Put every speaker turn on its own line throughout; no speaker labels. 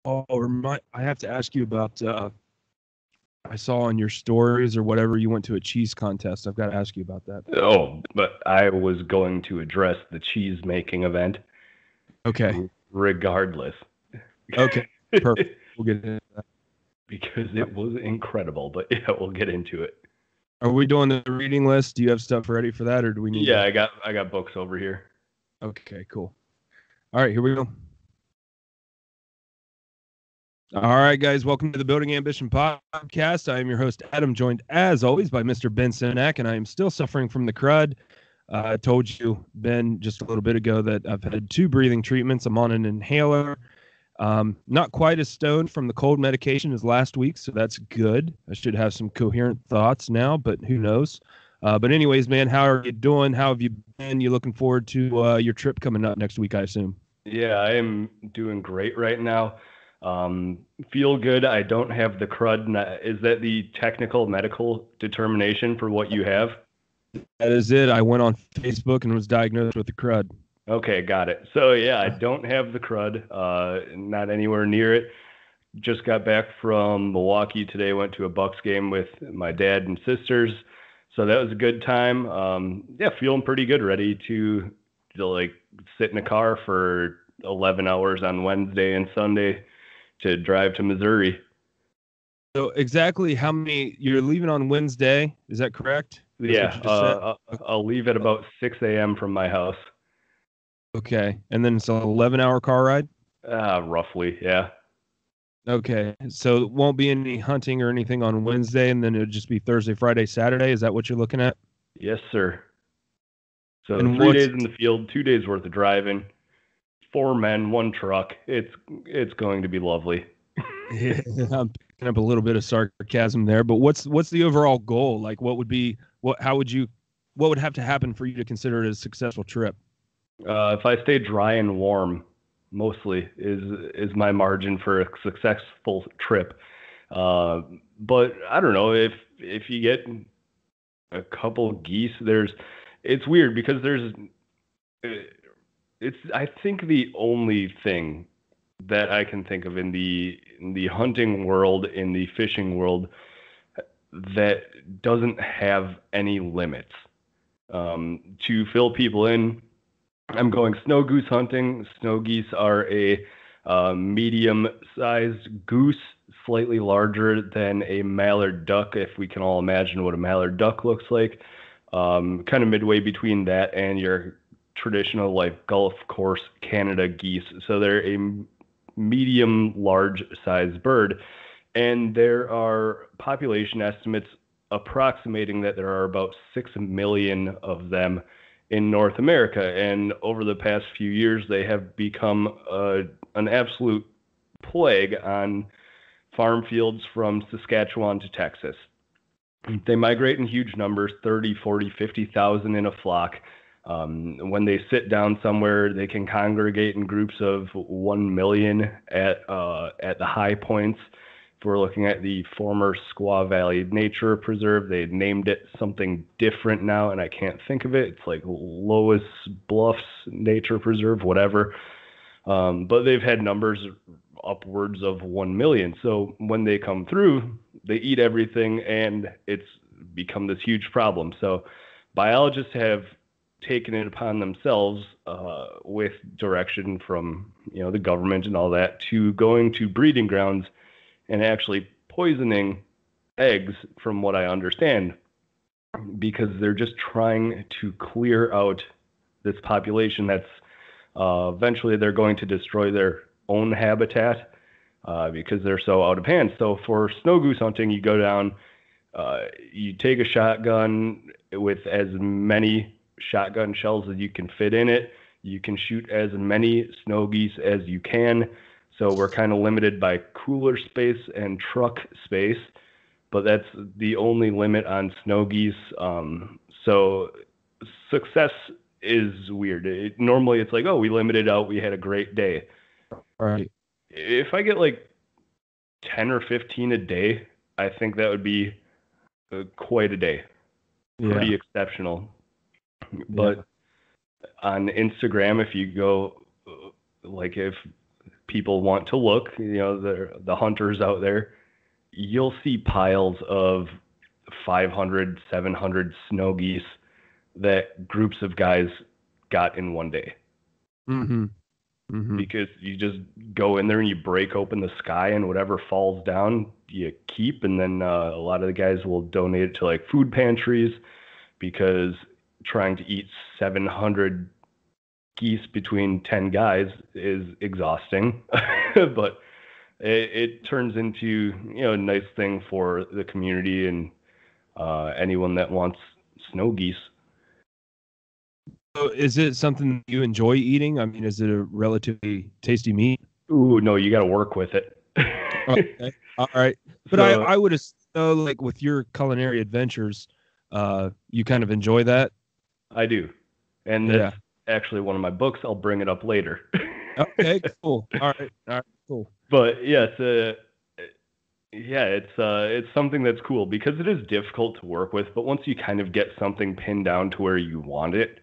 Oh, I have to ask you about. I saw on your stories or whatever you went to a cheese contest. I've got to ask you about that.
Oh, but I was going to address the cheese making event
Okay.
regardless.
Okay. Perfect. We'll get into that.
Because it was incredible, but yeah, we'll get into it.
Are we doing the reading list? Do you have stuff ready for that, or do we need?
Yeah, I got books over here.
Okay. Cool. All right. Here we go. All right, guys. Welcome to the Building Ambition podcast. I am your host, Adam, joined as always by Mr. Ben Sinak, and I am still suffering from the crud. I told you, Ben, just a little bit ago that I've had 2 breathing treatments. I'm on an inhaler. Not quite as stoned from the cold medication as last week, so that's good. I should have some coherent thoughts now, but who knows? But anyways, man, how are you doing? How have you been? You looking forward to your trip coming up next week, I assume?
Yeah, I am doing great right now. Feel good. I don't have the crud. Is that the technical medical determination for what you have?
That is it. I went on Facebook and was diagnosed with the crud.
Okay, got it. So yeah, I don't have the crud. Not anywhere near it. Just got back from Milwaukee today. Went to a Bucks game with my dad and sisters. So that was a good time. Yeah, feeling pretty good. Ready to like sit in a car for 11 hours on Wednesday and Sunday to drive to Missouri.
So exactly how many you're leaving on Wednesday? Is that correct? That's
Yeah,
what you just said.
I'll leave at about 6 a.m. from my house.
Okay, and then it's an 11-hour car ride.
Roughly, yeah.
Okay, so it won't be any hunting or anything on Wednesday, and then it'll just be Thursday, Friday, Saturday. Is that what you're looking at?
Yes, sir. So
And
3
what's
days in the field, 2 days worth of driving, 4 men, one truck. It's going to be lovely.
yeah, I'm picking up a little bit of sarcasm there, but what's the overall goal? Like, what would be what would have to happen for you to consider it a successful trip?
If I stay dry and warm, mostly is my margin for a successful trip. Uh, but I don't know if you get a couple geese, it's weird because it's I think the only thing that I can think of in the hunting world, in the fishing world, that doesn't have any limits. To fill people in, I'm going snow goose hunting. Snow geese are a medium-sized goose, slightly larger than a mallard duck, if we can all imagine what a mallard duck looks like. Kind of midway between that and your traditional like Gulf Coast Canada geese. So they're a medium large size bird. And there are population estimates approximating that there are about 6 million of them in North America. And over the past few years, they have become an absolute plague on farm fields from Saskatchewan to Texas. They migrate in huge numbers, 30, 40, 50,000 in a flock. When they sit down somewhere, they can congregate in groups of 1 million at the high points. If we're looking at the former Squaw Valley Nature Preserve, they named it something different now, and I can't think of it. It's like Lois Bluffs Nature Preserve, whatever. But they've had numbers upwards of 1 million. So when they come through, they eat everything, and it's become this huge problem. So biologists have taken it upon themselves, with direction from the government and all that, to going to breeding grounds and actually poisoning eggs, from what I understand, because they're just trying to clear out this population that's eventually they're going to destroy their own habitat, because they're so out of hand. So for snow goose hunting, you go down, you take a shotgun with as many shotgun shells as you can fit in it. You can shoot as many snow geese as you can. So we're kind of limited by cooler space and truck space, but that's the only limit on snow geese. So success is weird. Normally it's like, oh, we limited out, we had a great day.
Right.
If I get like 10 or 15 a day, I think that would be quite a day. Pretty
Yeah.
exceptional.
Yeah.
But on Instagram, if you go, like if people want to look, the hunters out there, you'll see piles of 500, 700 snow geese that groups of guys got in one day.
Mm-hmm. Mm-hmm.
Because you just go in there and you break open the sky, and whatever falls down, you keep. And then a lot of the guys will donate it to like food pantries, because trying to eat 700 geese between 10 guys is exhausting. But it turns into, a nice thing for the community and anyone that wants snow geese.
So is it something you enjoy eating? I mean, is it a relatively tasty meat?
Ooh, no, you got to work with it.
Okay. All right. But so, I would assume, like, with your culinary adventures, you kind of enjoy that?
I do. And that's actually one of my books. I'll bring it up later.
Okay, cool. All right, cool.
But yes, it's something that's cool, because it is difficult to work with. But once you kind of get something pinned down to where you want it,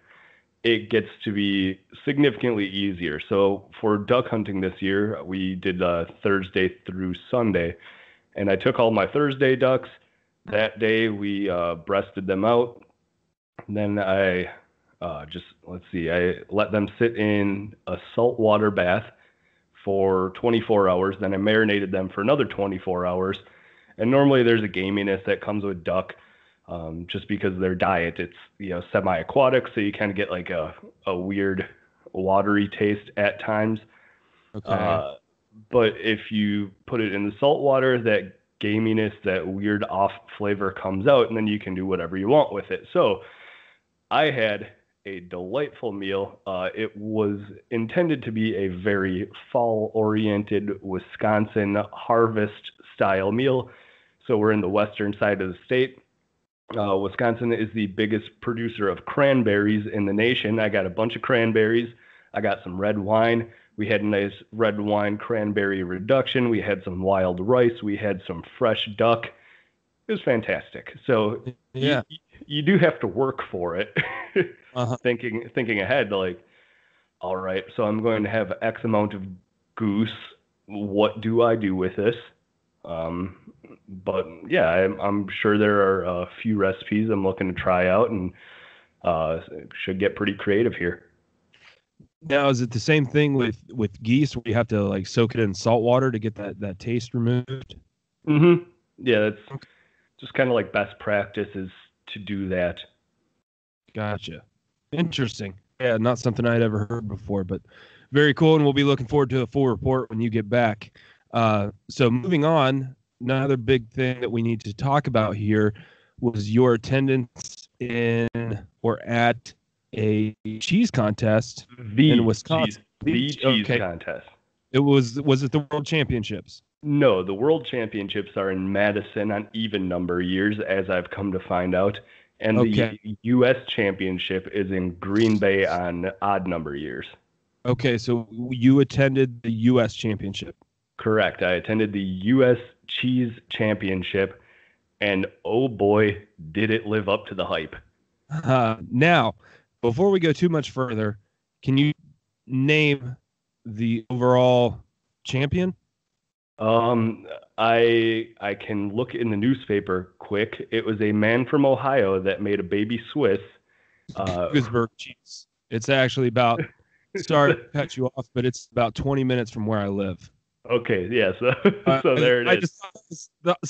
it gets to be significantly easier. So for duck hunting this year, we did Thursday through Sunday, and I took all my Thursday ducks. That day we breasted them out. And then I I let them sit in a saltwater bath for 24 hours. Then I marinated them for another 24 hours. And normally there's a gaminess that comes with duck. Just because their diet, it's semi-aquatic, so you kind of get like a weird watery taste at times.
Okay.
But if you put it in the salt water, that gaminess, that weird off flavor comes out, and then you can do whatever you want with it. So I had a delightful meal. It was intended to be a very fall-oriented Wisconsin harvest-style meal. So we're in the western side of the state. Wisconsin is the biggest producer of cranberries in the nation. I got a bunch of cranberries. I got some red wine. We had a nice red wine cranberry reduction. We had some wild rice. We had some fresh duck. It was fantastic. So
yeah,
you do have to work for it.
Uh-huh.
Thinking ahead, like, all right, so I'm going to have X amount of goose. What do I do with this? But yeah, I'm sure there are a few recipes I'm looking to try out, and should get pretty creative here.
Now, is it the same thing with geese, where you have to like soak it in salt water to get that taste removed?
Mm-hmm. Yeah, that's just kind of like best practice is to do that.
Gotcha. Interesting. Yeah, not something I'd ever heard before, but very cool, and we'll be looking forward to a full report when you get back. So moving on, another big thing that we need to talk about here was your attendance in or at a cheese contest in Wisconsin.
The cheese contest.
Was it the World Championships?
No, the World Championships are in Madison on even number years, as I've come to find out. And the U.S. Championship is in Green Bay on odd number years.
Okay, so you attended the U.S. Championship.
Correct. I attended the U.S. Cheese Championship, and oh boy, did it live up to the hype.
Now, before we go too much further, can you name the overall champion?
I can look in the newspaper quick. It was a man from Ohio that made a baby Swiss.
Pittsburgh cheese. It's actually about, sorry to cut you off, but it's about 20 minutes from where I live.
Okay, yeah, so there it is.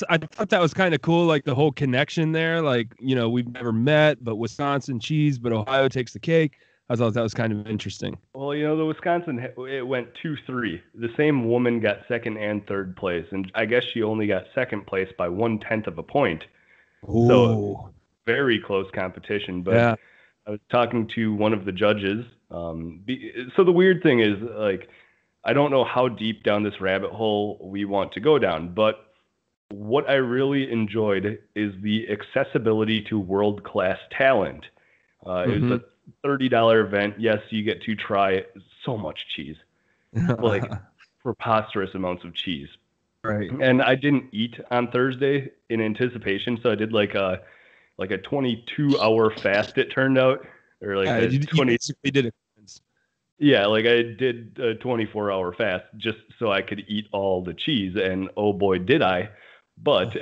I thought that was kind of cool, like the whole connection there. Like, we've never met, but Wisconsin cheese, but Ohio takes the cake. I thought that was kind of interesting.
Well, the Wisconsin, it went 2-3. The same woman got second and third place, and I guess she only got second place by 1/10 of a point.
Ooh.
So very close competition. But yeah. I was talking to one of the judges. So the weird thing is, like, I don't know how deep down this rabbit hole we want to go down, but what I really enjoyed is the accessibility to world-class talent. It was a $30 event. Yes, you get to try so much cheese, like preposterous amounts of cheese.
Right.
And I didn't eat on Thursday in anticipation, so I did like a 22-hour fast. It turned out, or like
you basically did it.
Yeah, like I did a 24-hour fast just so I could eat all the cheese, and oh boy, did I. But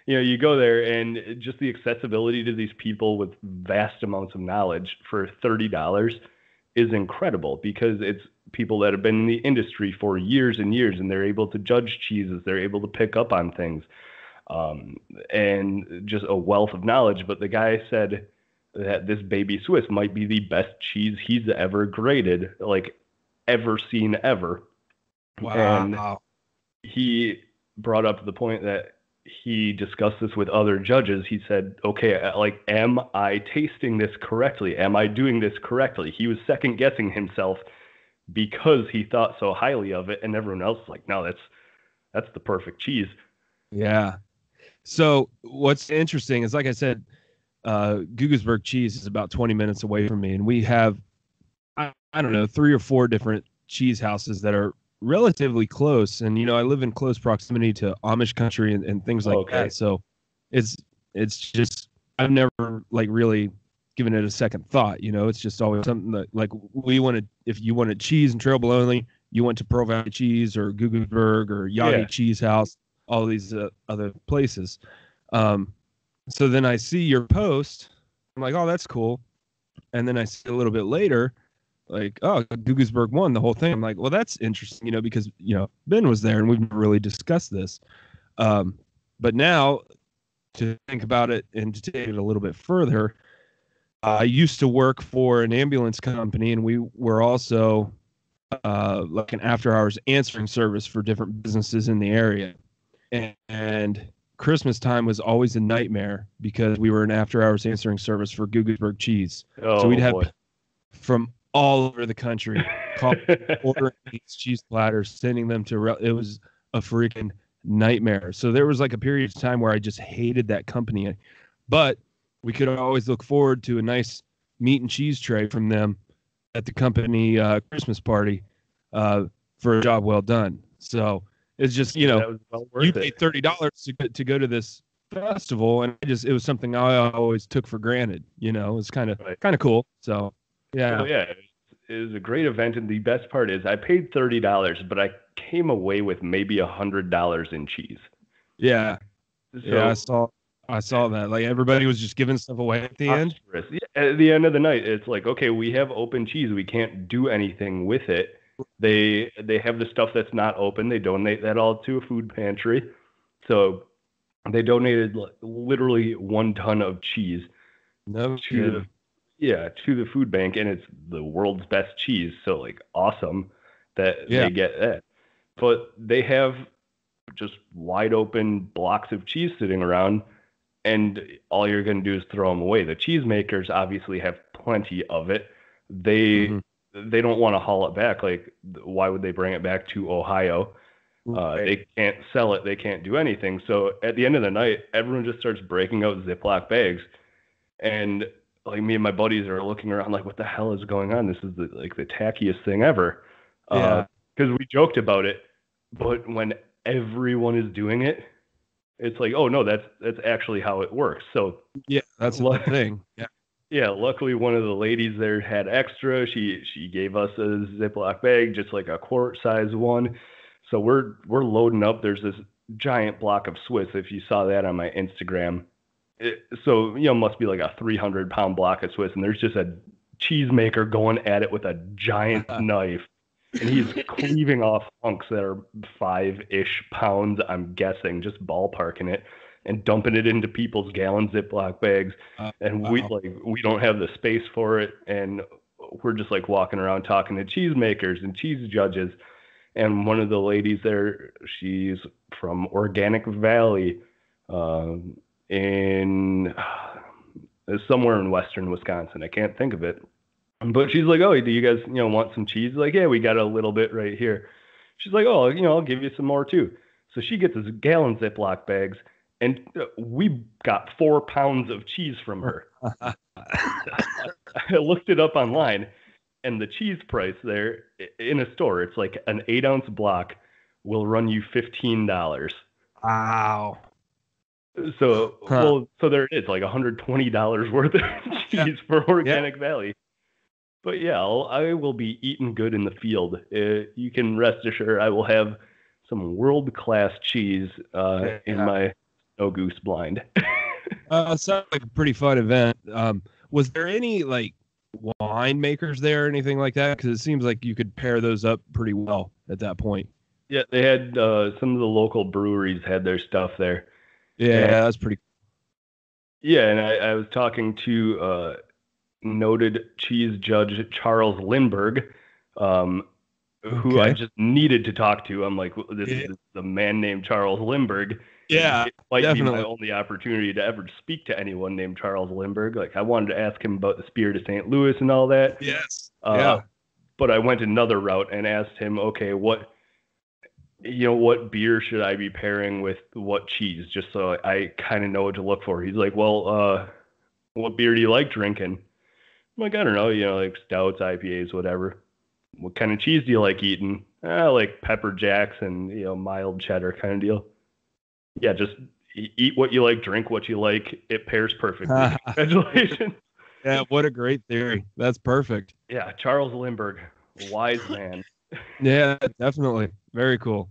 you go there and just the accessibility to these people with vast amounts of knowledge for $30 is incredible because it's people that have been in the industry for years and years, and they're able to judge cheeses, they're able to pick up on things, um, and just a wealth of knowledge. But the guy said that this baby Swiss might be the best cheese he's ever graded, like ever seen ever. And
Wow.
he brought up the point that he discussed this with other judges. He said, okay, like, am I tasting this correctly? Am I doing this correctly? He was second guessing himself because he thought so highly of it. And everyone else was like, no, that's the perfect cheese.
Yeah. So what's interesting is, like I said, Gugelsberg cheese is about 20 minutes away from me, and we have, I don't know, 3 or 4 different cheese houses that are relatively close. And I live in close proximity to Amish country and things like
Okay.
that. So it's just, I've never like really given it a second thought. It's just always something that, like, we wanted, if you wanted cheese in Trail Bologna, you went to Pearl Valley Cheese or Gugelsberg or Yagi
Yeah.
Cheese House, all these other places. So then I see your post. I'm like, oh, that's cool. And then I see a little bit later, like, oh, Gugelsberg won the whole thing. I'm like, well, that's interesting, because, Ben was there and we've never really discussed this. But now to think about it and to take it a little bit further, I used to work for an ambulance company, and we were also like an after hours answering service for different businesses in the area. And Christmas time was always a nightmare because we were an after hours answering service for Gugelsberg cheese. So we'd
Oh
have
boy.
from all over the country ordering these cheese platters, sending them to, it was a freaking nightmare. So there was like a period of time where I just hated that company, but we could always look forward to a nice meat and cheese tray from them at the company Christmas party for a job well done. So it's just,
That was well worth
you
it.
paid $30 to go to this festival, and it was something I always took for granted. It's kind of
Right.
cool. So yeah.
Well, yeah, it was a great event, and the best part is I paid $30, but I came away with maybe $100 in cheese.
Yeah. Yeah,
So
I saw that. Like, everybody was just giving stuff away at the end.
phosphorus. Yeah, at the end of the night, it's like, okay, we have open cheese. We can't do anything with it. They have the stuff that's not open. They donate that all to a food pantry. So they donated literally 1 ton of cheese
No
to the
kidding.
to the food bank, and it's the world's best cheese. So, like, awesome that
Yeah.
they get that. But they have just wide open blocks of cheese sitting around, and all you're going to do is throw them away. The cheesemakers obviously have plenty of it. They
Mhm.
they don't want to haul it back. Like, why would they bring it back to Ohio?
Right.
They can't sell it. They can't do anything. So at the end of the night, everyone just starts breaking out Ziploc bags, and like, me and my buddies are looking around like, what the hell is going on? This is the tackiest thing ever.
Yeah.
Because we joked about it, but when everyone is doing it, it's like, oh no, that's actually how it works. So
Yeah. That's the thing. Yeah.
yeah, luckily one of the ladies there had extra. She gave us a Ziploc bag, just like a quart size one. So we're loading up. There's this giant block of Swiss. If you saw that on my Instagram, so must be like a 300-pound block of Swiss, and there's just a cheesemaker going at it with a giant knife, and he's cleaving off hunks that are 5-ish pounds, I'm guessing, just ballparking it, and dumping it into people's gallon Ziploc bags. And
Wow.
we don't have the space for it, and we're just like walking around talking to cheesemakers and cheese judges. And one of the ladies there, she's from Organic Valley, in somewhere in western Wisconsin. I can't think of it. But she's like, oh, do you guys, want some cheese? Like, yeah, we got a little bit right here. She's like, oh, I'll give you some more too. So she gets us gallon Ziploc bags, and we got 4 pounds of cheese from her. I looked it up online, and the cheese price there in a store, it's like an 8-ounce block will run you $15.
Wow.
So,
Huh.
well, so there it is, like $120 worth of cheese for Organic Valley. But yeah, I will be eating good in the field. You can rest assured I will have some world-class cheese in
Yeah.
my snow goose blind.
Sounds like a pretty fun event. Was there any like wine makers there or anything like that? Because it seems like you could pair those up pretty well at that point.
Yeah, they had some of the local breweries had their stuff there.
Yeah,
And
that's pretty.
yeah, and I was talking to noted cheese judge Charles Lindbergh, um, who I
Okay.
just needed to talk to. I'm like, this
Yeah,
is a man named Charles Lindbergh.
yeah,
It might be my
definitely.
only opportunity to ever speak to anyone named Charles Lindbergh. Like, I wanted to ask him about the Spirit of St. Louis and all that.
Yes.
Uh,
Yeah.
but I went another route and asked him, okay, what beer should I be pairing with what cheese, just so I kind of know what to look for. He's like, well, what beer do you like drinking? I'm like, I don't know, like stouts, IPAs, whatever. What kind of cheese do you like eating? I like pepper jacks and, mild cheddar kind of deal. Yeah, just eat what you like, drink what you like. It pairs perfectly. Congratulations.
Yeah, what a great theory. That's perfect.
Yeah, Charles Lindbergh, wise man.
Yeah, definitely. Very cool.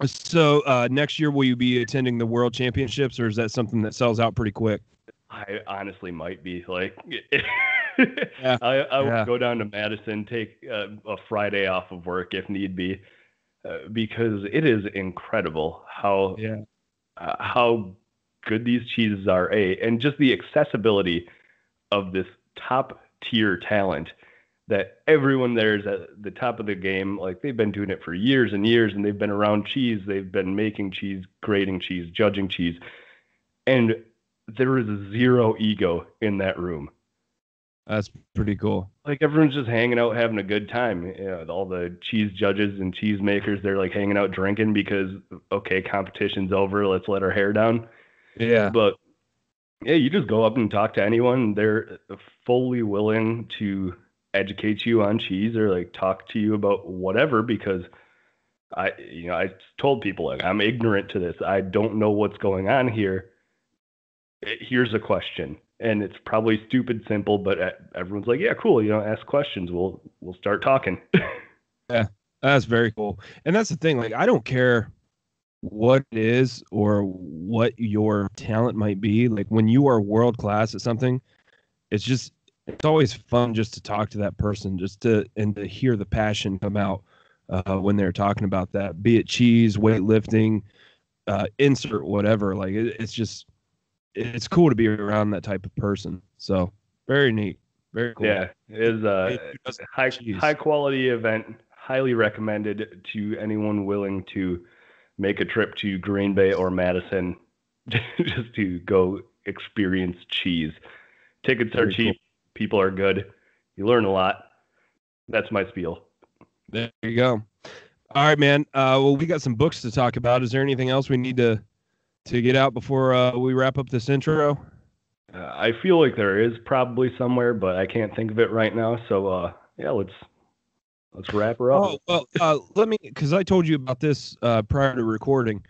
So next year, will you be attending the World Championships, or is that something that sells out pretty quick?
I honestly might be like,
Yeah,
I would
yeah,
go down to Madison, take a Friday off of work if need be, because it is incredible
yeah.
how good these cheeses are, and just the accessibility of this top tier talent that everyone there is at the top of the game. Like, they've been doing it for years and years, and they've been around cheese. They've been making cheese, grading cheese, judging cheese, and there is zero ego in that room.
That's pretty cool.
Like, everyone's just hanging out, having a good time. All the cheese judges and cheese makers, they're like hanging out drinking because, okay, competition's over. Let's let our hair down.
Yeah,
But yeah, you just go up and talk to anyone. They're fully willing to educate you on cheese or like talk to you about whatever, because I told people, like, I'm ignorant to this. I don't know what's going on here. Here's a question. And it's probably stupid simple, but everyone's like, yeah, cool. Ask questions. We'll start talking.
yeah. That's very cool. And that's the thing. Like, I don't care what it is or what your talent might be. Like, when you are world class at something, it's always fun just to talk to that person, and to hear the passion come out when they're talking about that, be it cheese, weightlifting, insert whatever. Like, it's cool to be around that type of person. So very neat, very cool.
Yeah, it is
Hey,
a
who doesn't like
high
cheese?
quality event. Highly recommended to anyone willing to make a trip to Green Bay or Madison just to go experience cheese. Tickets are
Very cool.
cheap. People are good. You learn a lot. That's my spiel.
There you go. All right, man. Well, we got some books to talk about. Is there anything else we need to get out before we wrap up this intro?
I feel like there is probably somewhere, but I can't think of it right now. So yeah, let's wrap her up.
Oh, well, let me, because I told you about this prior to recording.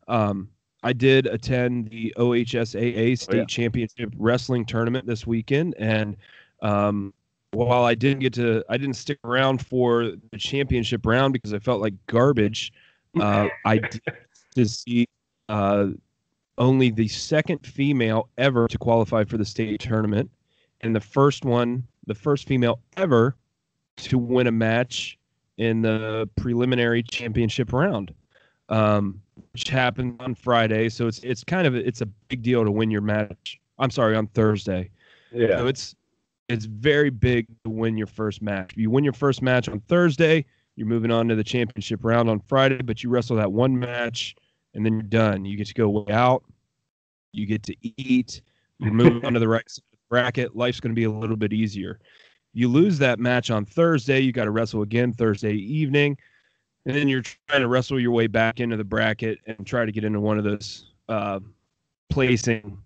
Um, I did attend the OHSAA
Oh yeah.
State Championship Wrestling Tournament this weekend, and while I didn't stick around for the championship round because I felt like garbage. I did to see uh, only the second female ever to qualify for the state tournament, and the first female ever to win a match in the preliminary championship round, which happened on Friday. So it's a big deal to win your match. I'm sorry, on Thursday.
Yeah.
So it's very big to win your first match. If you win your first match on Thursday, you're moving on to the championship round on Friday, but you wrestle that one match and then you're done. You get to go way out. You get to eat. You're moving on to the right side of the bracket. Life's going to be a little bit easier. You lose that match on Thursday, you got to wrestle again Thursday evening, and then you're trying to wrestle your way back into the bracket and try to get into one of those placing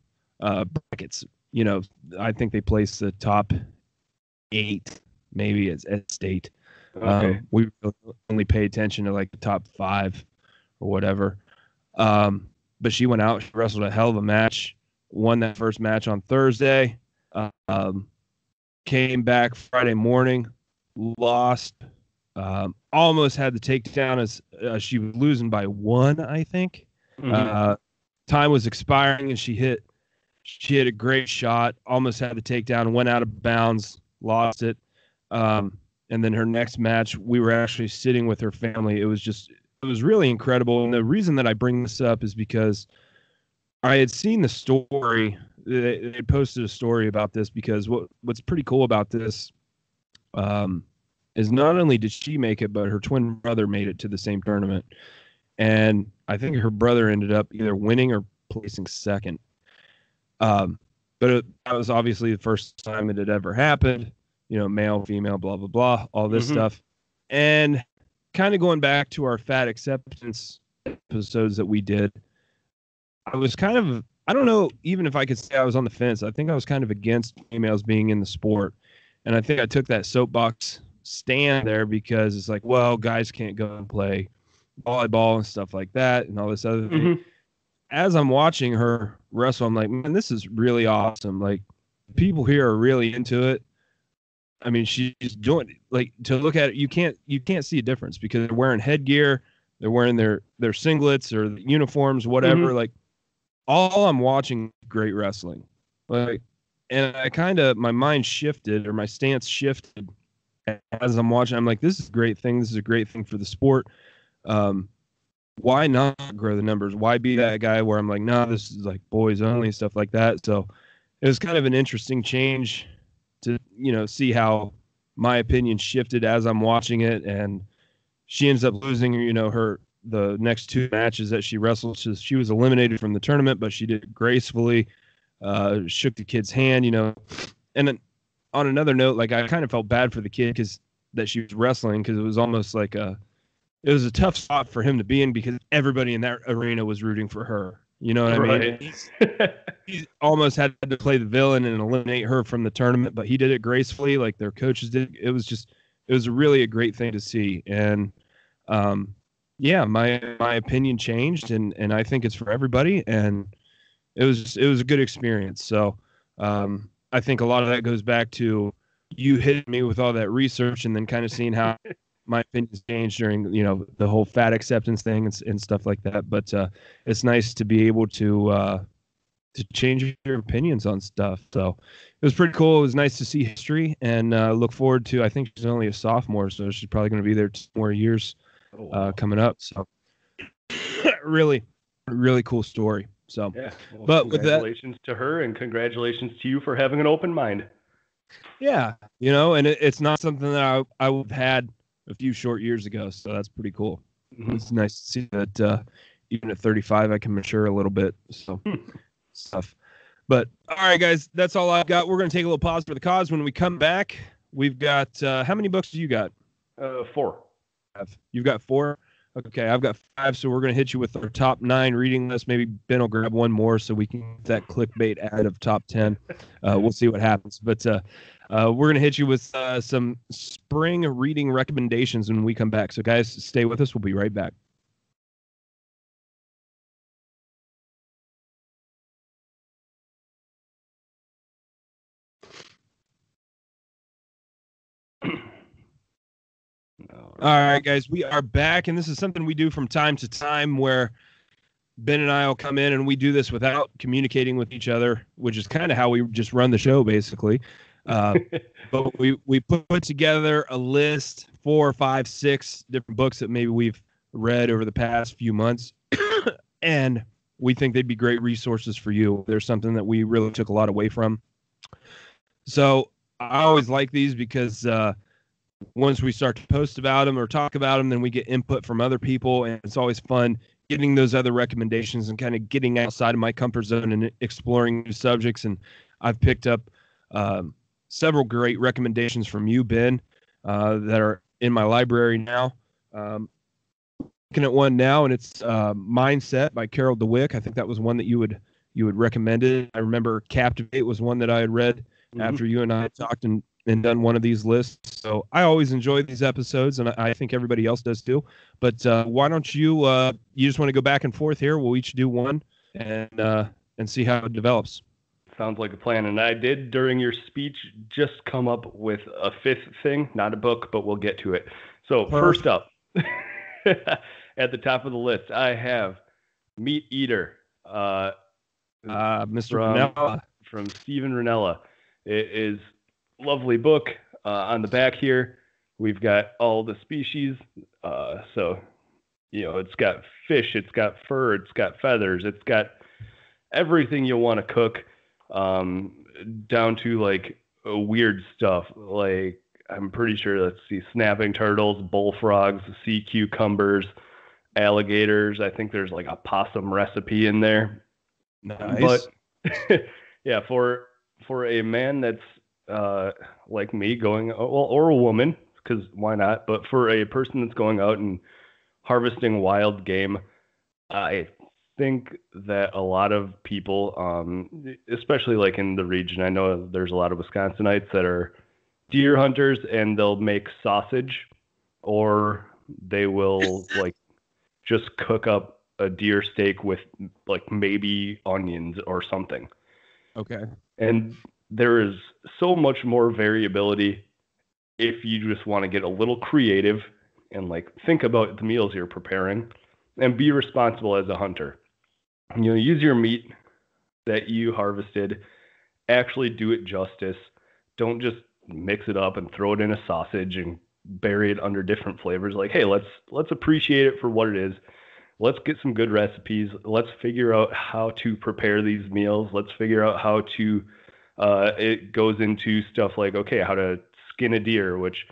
brackets. I think they place the top 8 maybe at state.
Okay.
We only pay attention to like the top 5 or whatever. But she went out, she wrestled a hell of a match, won that first match on Thursday. came back Friday morning, lost, almost had the takedown as she was losing by 1, I think.
Mm-hmm.
Time was expiring, and she hit a great shot, almost had the takedown, went out of bounds, lost it. And then her next match, we were actually sitting with her family. It was really incredible. And the reason that I bring this up is because I had seen the story. They posted a story about this, because what's pretty cool about this is not only did she make it, but her twin brother made it to the same tournament. And I think her brother ended up either winning or placing second. But that was obviously the first time it had ever happened. Male, female, blah, blah, blah, all this stuff. And kind of going back to our fat acceptance episodes that we did, I was kind of, I don't know, even if I could say I was on the fence, I think I was kind of against females being in the sport. And I think I took that soapbox stand there because it's like, well, guys can't go and play volleyball and stuff like that and all this other thing. As I'm watching her wrestle, I'm like, man, this is really awesome. Like, people here are really into it. I mean, she's doing, like, to look at it, you can't see a difference because they're wearing headgear, they're wearing their singlets or uniforms, whatever. Like, all I'm watching is great wrestling. Like, and I kind of, my mind shifted, or my stance shifted as I'm watching. I'm like, this is a great thing. This is a great thing for the sport. Why not grow the numbers? Why be that guy where I'm like, no, this is like boys only, stuff like that. So it was kind of an interesting change to, see how my opinion shifted as I'm watching it. And she ends up losing, the next 2 matches that she wrestled. So she was eliminated from the tournament, but she did it gracefully, shook the kid's hand, And then on another note, like, I kind of felt bad for the kid that she was wrestling, because it was almost like it was a tough spot for him to be in, because everybody in that arena was rooting for her. You know what I mean? He almost had to play the villain and eliminate her from the tournament, but he did it gracefully, like their coaches did. It was really a great thing to see. And yeah, my opinion changed, and I think it's for everybody, and it was a good experience. So I think a lot of that goes back to you hitting me with all that research, and then kind of seeing how my opinions changed during, the whole fat acceptance thing and stuff like that. But it's nice to be able to change your opinions on stuff. So it was pretty cool. It was nice to see history, and look forward to, I think she's only a sophomore, so she's probably going to be there 2 more years coming up. So really, really cool story. So,
yeah. Well,
but
congratulations to her, and congratulations to you for having an open mind.
Yeah. And it's not something that I would have had a few short years ago. So that's pretty cool. It's nice to see that even at 35, I can mature a little bit. So stuff. But all right, guys, that's all I've got. We're going to take a little pause for the cause. When we come back, we've got, how many books do you got?
4.
You've got 4? Okay, I've got 5, so we're going to hit you with our top 9 reading list. Maybe Ben will grab one more so we can get that clickbait ad of top 10. We'll see what happens. But we're going to hit you with some spring reading recommendations when we come back. So, guys, stay with us. We'll be right back. All right, guys, we are back, and this is something we do from time to time where Ben and I will come in, and we do this without communicating with each other, which is kind of how we just run the show, basically. But we put together a list, 4, 5, 6 different books that maybe we've read over the past few months, and we think they'd be great resources for you. There's something that we really took a lot away from. So I always like these because once we start to post about them or talk about them, then we get input from other people, and it's always fun getting those other recommendations and kind of getting outside of my comfort zone and exploring new subjects. And I've picked up several great recommendations from you, Ben, that are in my library now. Looking at one now, and it's Mindset by Carol Dweck. I think that was one that you would recommend it. I remember Captivate was one that I had read after you and I had talked and done one of these lists. So I always enjoy these episodes, and I think everybody else does too. But why don't you you just want to go back and forth here? We'll each do one and see how it develops.
Sounds like a plan. And I did, during your speech, just come up with a fifth thing, not a book, but we'll get to it. So first up, at the top of the list, I have Meat Eater,
Mr. Ranella.
From Steven Rinella. It is a lovely book. On the back here, we've got all the species. So, it's got fish, it's got fur, it's got feathers, it's got everything you want to cook, down to like weird stuff. Like, I'm pretty sure, let's see, snapping turtles, bullfrogs, sea cucumbers, alligators. I think there's like a possum recipe in there.
Nice.
But yeah, for a man that's like me going, or a woman, because why not? But for a person that's going out and harvesting wild game, I think that a lot of people, especially like in the region, I know there's a lot of Wisconsinites that are deer hunters, and they'll make sausage, or they will like just cook up a deer steak with like maybe onions or something.
Okay.
And there is so much more variability if you just want to get a little creative and like think about the meals you're preparing and be responsible as a hunter. Use your meat that you harvested, actually do it justice. Don't just mix it up and throw it in a sausage and bury it under different flavors. Like, hey, let's appreciate it for what it is. Let's get some good recipes. Let's figure out how to prepare these meals. Let's figure out how to, it goes into stuff like, okay, how to skin a deer, which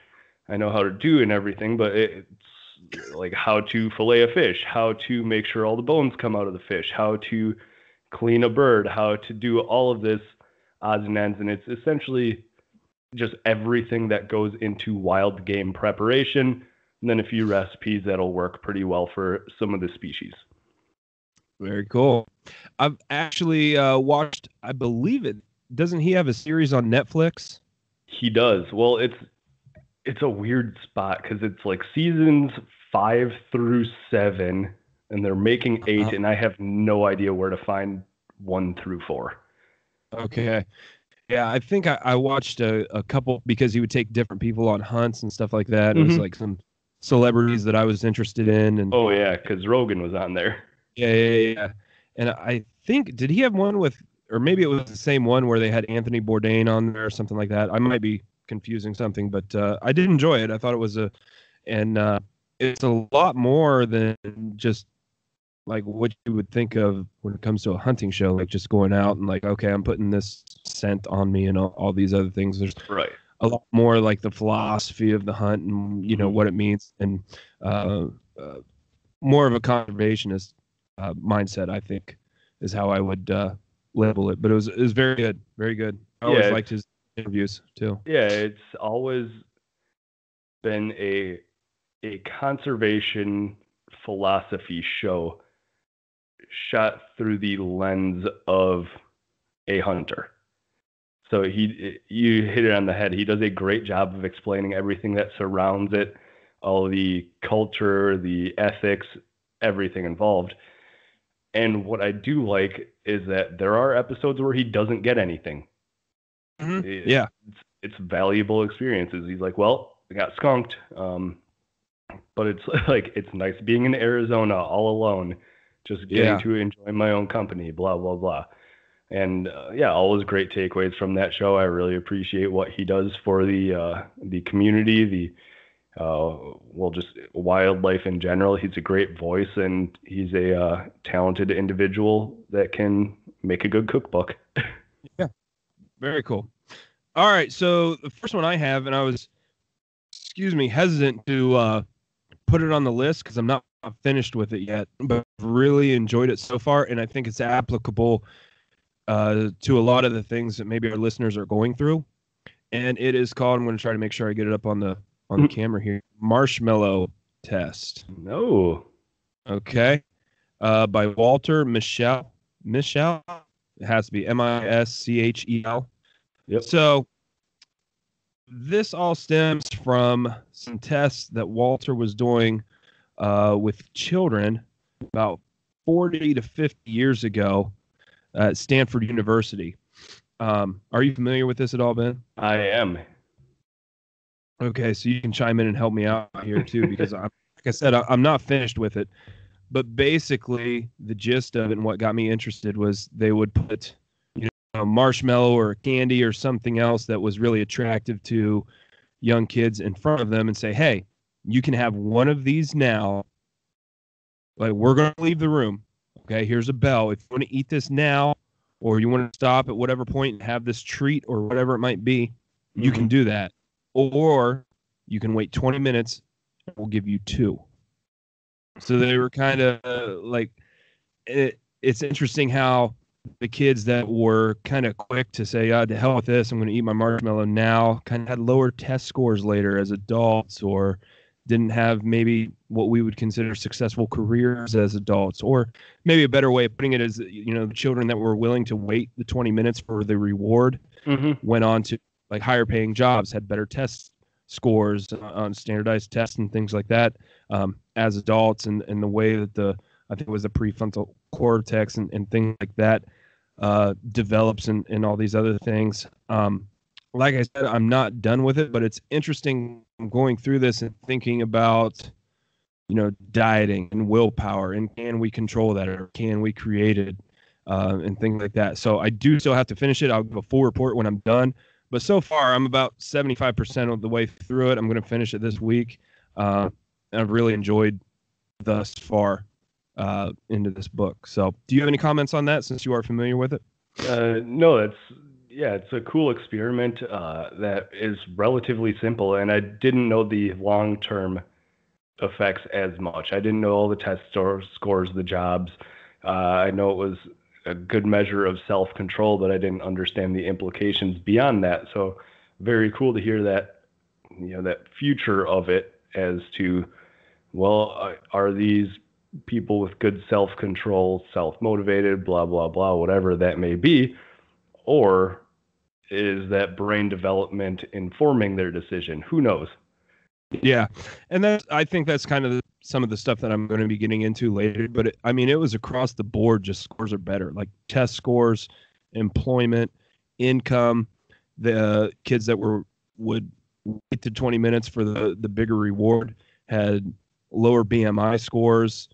I know how to do and everything, but it's like how to fillet a fish, how to make sure all the bones come out of the fish, how to clean a bird, how to do all of this odds and ends. And it's essentially just everything that goes into wild game preparation. And then a few recipes that'll work pretty well for some of the species.
Very cool. I've actually watched, I believe it, doesn't he have a series on Netflix?
He does. Well, it's a weird spot because it's like seasons 5 through 7, and they're making 8, and I have no idea where to find 1 through 4.
Okay. Yeah, I think I watched a couple because he would take different people on hunts and stuff like that. It was like some celebrities that I was interested in. And
oh, yeah, because Rogan was on there.
Yeah. And I think, did he have one with, or maybe it was the same one where they had Anthony Bourdain on there or something like that. I might be confusing something, but I did enjoy it. I thought it was it's a lot more than just like what you would think of when it comes to a hunting show, like just going out and like, okay, I'm putting this scent on me and all these other things. There's a lot more like the philosophy of the hunt and, what it means, and more of a conservationist mindset, I think, is how I would label it. But it was very good. Very good. I always liked his interviews too.
Yeah, it's always been a conservation philosophy show shot through the lens of a hunter. So you hit it on the head. He does a great job of explaining everything that surrounds it, all the culture, the ethics, everything involved. And what I do like is that there are episodes where he doesn't get anything.
Yeah.
It's valuable experiences. He's like, well, I got skunked. But it's like, it's nice being in Arizona all alone, just getting to enjoy my own company, blah, blah, blah. And always great takeaways from that show. I really appreciate what he does for the community, just wildlife in general. He's a great voice, and he's a talented individual that can make a good cookbook.
Yeah, very cool. All right, so the first one I have, and I was, hesitant to put it on the list because I'm not finished with it yet, but I've really enjoyed it so far, and I think it's applicable to a lot of the things that maybe our listeners are going through. And it is called, I'm going to try to make sure I get it up on the camera here, Marshmallow Test.
No.
Okay. By Walter Mischel. It has to be Mischel.
Yep.
So this all stems from some tests that Walter was doing with children about 40 to 50 years ago at Stanford University. Are you familiar with this at all, Ben?
I am.
Okay, so you can chime in and help me out here too, because like I said, I'm not finished with it. But basically, the gist of it and what got me interested was they would put, a marshmallow or a candy or something else that was really attractive to young kids in front of them and say, hey, you can have one of these now. Like, we're going to leave the room. Okay, here's a bell. If you want to eat this now, or you want to stop at whatever point and have this treat or whatever it might be, you can do that. Or you can wait 20 minutes and we'll give you two. So they were kind of like, it's interesting how the kids that were kind of quick to say, to hell with this, I'm going to eat my marshmallow now, kind of had lower test scores later as adults, or didn't have maybe what we would consider successful careers as adults. Or maybe a better way of putting it is, the children that were willing to wait the 20 minutes for the reward went on to like higher paying jobs, had better test scores on standardized tests and things like that as adults, and the way that I think it was the prefrontal cortex and things like that develops and all these other things. Like I said, I'm not done with it, but it's interesting. I'm going through this and thinking about, dieting and willpower, and can we control that, or can we create it, and things like that. So I do still have to finish it. I'll give a full report when I'm done. But so far, I'm about 75% of the way through it. I'm going to finish it this week. And I've really enjoyed thus far into this book. So do you have any comments on that, since you are familiar with it?
No, it's a cool experiment that is relatively simple, and I didn't know the long-term effects as much. I didn't know all the test scores, the jobs. I know it was a good measure of self-control, but I didn't understand the implications beyond that. So very cool to hear that, that future of it as to, well, are these people with good self-control, self-motivated, blah, blah, blah, whatever that may be, or is that brain development informing their decision? Who knows?
Yeah. And I think that's kind of some of the stuff that I'm going to be getting into later. But it was across the board, just scores are better, like test scores, employment, income. The kids that would wait to 20 minutes for the bigger reward had lower BMI scores,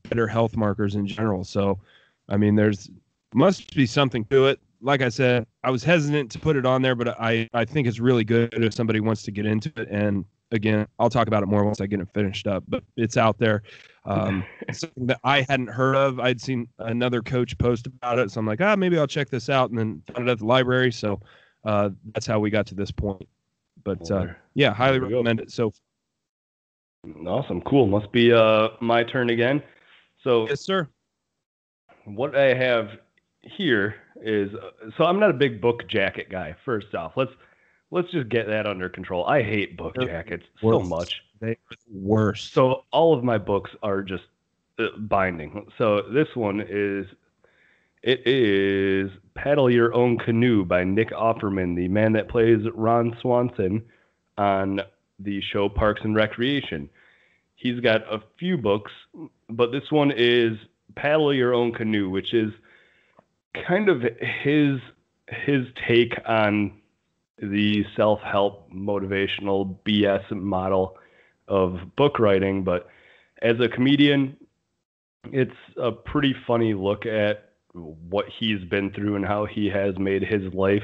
better health markers in general. So, there's must be something to it. Like I said, I was hesitant to put it on there, but I think it's really good if somebody wants to get into it. And again, I'll talk about it more once I get it finished up, but it's out there. Something that I hadn't heard of. I'd seen another coach post about it. So I'm like, maybe I'll check this out, and then found it at the library. So that's how we got to this point. But highly recommend it. So
awesome. Cool. Must be my turn again. So
yes, sir.
What I have here is, so I'm not a big book jacket guy. First off, let's just get that under control. I hate book jackets so much.
They're the worst.
So all of my books are just binding. So this one is Paddle Your Own Canoe by Nick Offerman, the man that plays Ron Swanson on the show Parks and Recreation. He's got a few books, but this one is Paddle Your Own Canoe, which is kind of his take on the self-help motivational BS model of book writing. But as a comedian, it's a pretty funny look at what he's been through and how he has made his life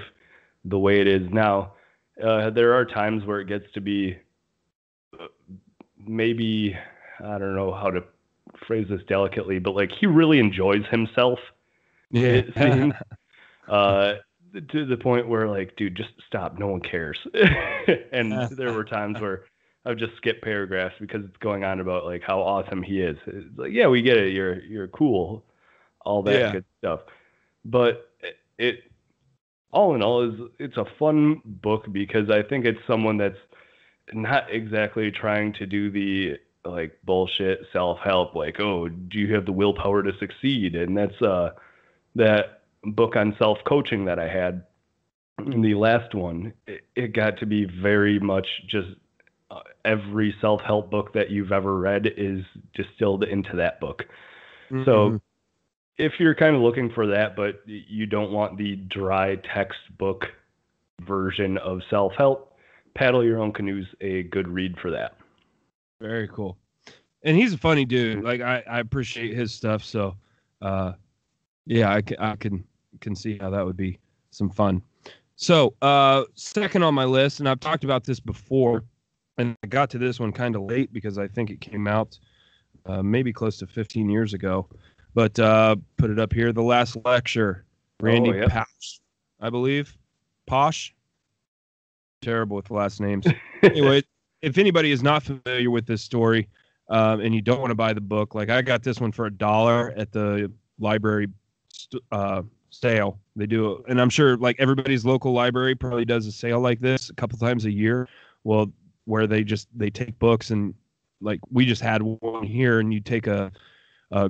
the way it is now. There are times where it gets to be maybe, I don't know how to phrase this delicately, but like he really enjoys himself. Yeah. It seems, to the point where like, dude, just stop. No one cares. And there were times where I would just skip paragraphs because it's going on about like how awesome he is. It's like, yeah, we get it. You're cool. All that good stuff. But it all in all it's a fun book because I think it's someone that's not exactly trying to do the like bullshit self-help, like, oh, do you have the willpower to succeed? And that's that book on self-coaching that I had in the last one. It got to be very much just every self-help book that you've ever read is distilled into that book. Mm-hmm. So if you're kind of looking for that, but you don't want the dry textbook version of self-help, Paddle Your Own Canoe's a good read for that.
Very cool. And he's a funny dude. Like I appreciate his stuff. So, yeah, I can see how that would be some fun. So, second on my list, and I've talked about this before, and I got to this one kind of late because I think it came out maybe close to 15 years ago. But put it up here. The Last Lecture, Randy Pausch, I believe. Posh. Terrible with last names. Anyway, if anybody is not familiar with this story, and you don't want to buy the book, like I got this one for $1 at the library sale. They do, and I'm sure like everybody's local library probably does a sale like this a couple times a year. Well, where they take books, and like we just had one here, and you take a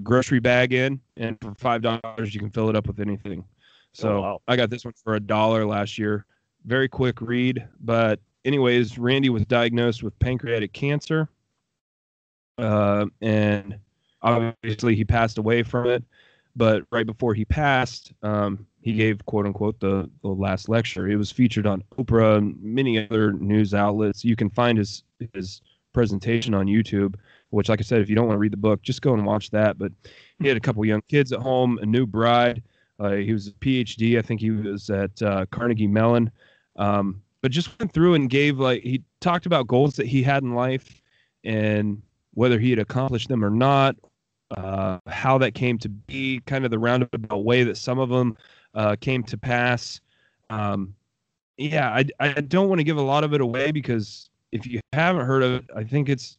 grocery bag in, and for $5 you can fill it up with anything. So wow. I got this one for $1 last year. Very quick read, but anyways, Randy was diagnosed with pancreatic cancer, and obviously he passed away from it. But right before he passed, he gave, quote unquote, the last lecture. It was featured on Oprah and many other news outlets. You can find his presentation on YouTube, which, like I said, if you don't want to read the book, just go and watch that. But he had a couple young kids at home, a new bride. He was a PhD. I think he was at Carnegie Mellon. But just went through and gave, like, he talked about goals that he had in life and whether he had accomplished them or not, how that came to be, kind of the roundabout way that some of them came to pass. Yeah, I don't want to give a lot of it away because if you haven't heard of it, I think it's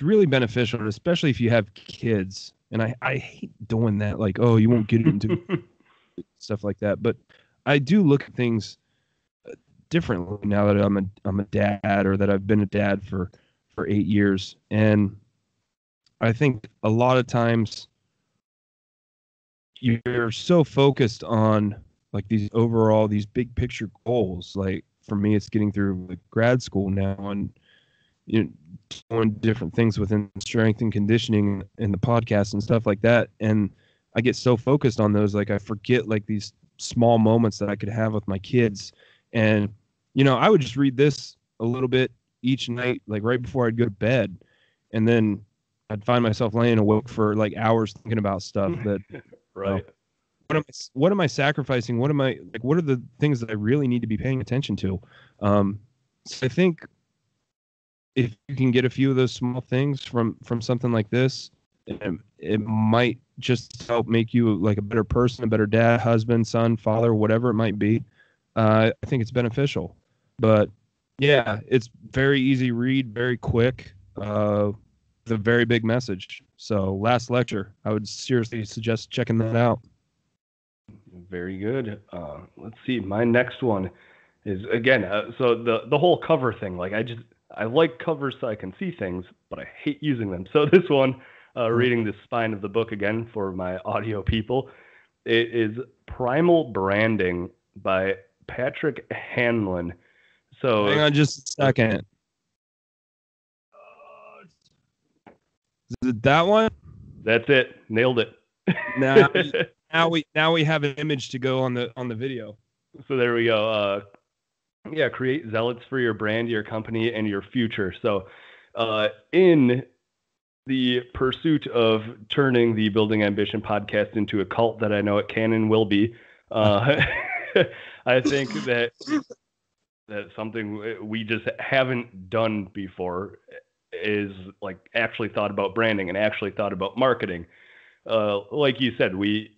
really beneficial, especially if you have kids. And I hate doing that, like, oh, you won't get into stuff like that. But I do look at things differently now that I'm a dad, or that I've been a dad for 8 years. And I think a lot of times you're so focused on like these big picture goals. Like for me, it's getting through like grad school now, and doing different things within strength and conditioning and the podcast and stuff like that. And I get so focused on those, like I forget like these small moments that I could have with my kids. And, I would just read this a little bit each night, like right before I'd go to bed. And then I'd find myself laying awake for like hours thinking about stuff that,
right.
What am I sacrificing? What are the things that I really need to be paying attention to? So I think if you can get a few of those small things from something like this, it might just help make you like a better person, a better dad, husband, son, father, whatever it might be. I think it's beneficial. But yeah, it's very easy read, very quick, the very big message. So Last Lecture, I would seriously suggest checking that out.
Very good. Let's see. My next one is, again, so the whole cover thing, like I like covers so I can see things, but I hate using them. So this one, reading the spine of the book again for my audio people, it is Primal Branding by Patrick Hanlon. So
hang on just a second. Is it that one?
That's it. Nailed it.
Now we have an image to go on the video.
So there we go. Create zealots for your brand, your company, and your future. So in the pursuit of turning the Building Ambition podcast into a cult that I know it can and will be, I think that something we just haven't done before is like actually thought about branding and actually thought about marketing. Like you said, we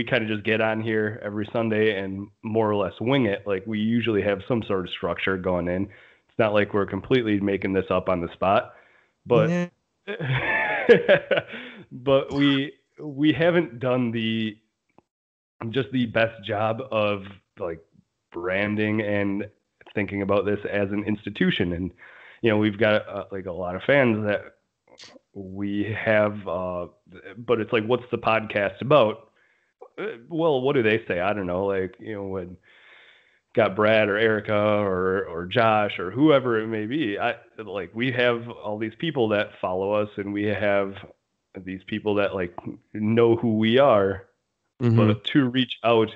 kind of just get on here every Sunday and more or less wing it. Like we usually have some sort of structure going in. It's not like we're completely making this up on the spot, but but we haven't done the best job of like branding and thinking about this as an institution. And we've got like a lot of fans that we have, but it's like, what's the podcast about? Well, what do they say? I don't know. Like, when got Brad or Erica or Josh or whoever it may be, we have all these people that follow us, and we have these people that like know who we are, but to reach out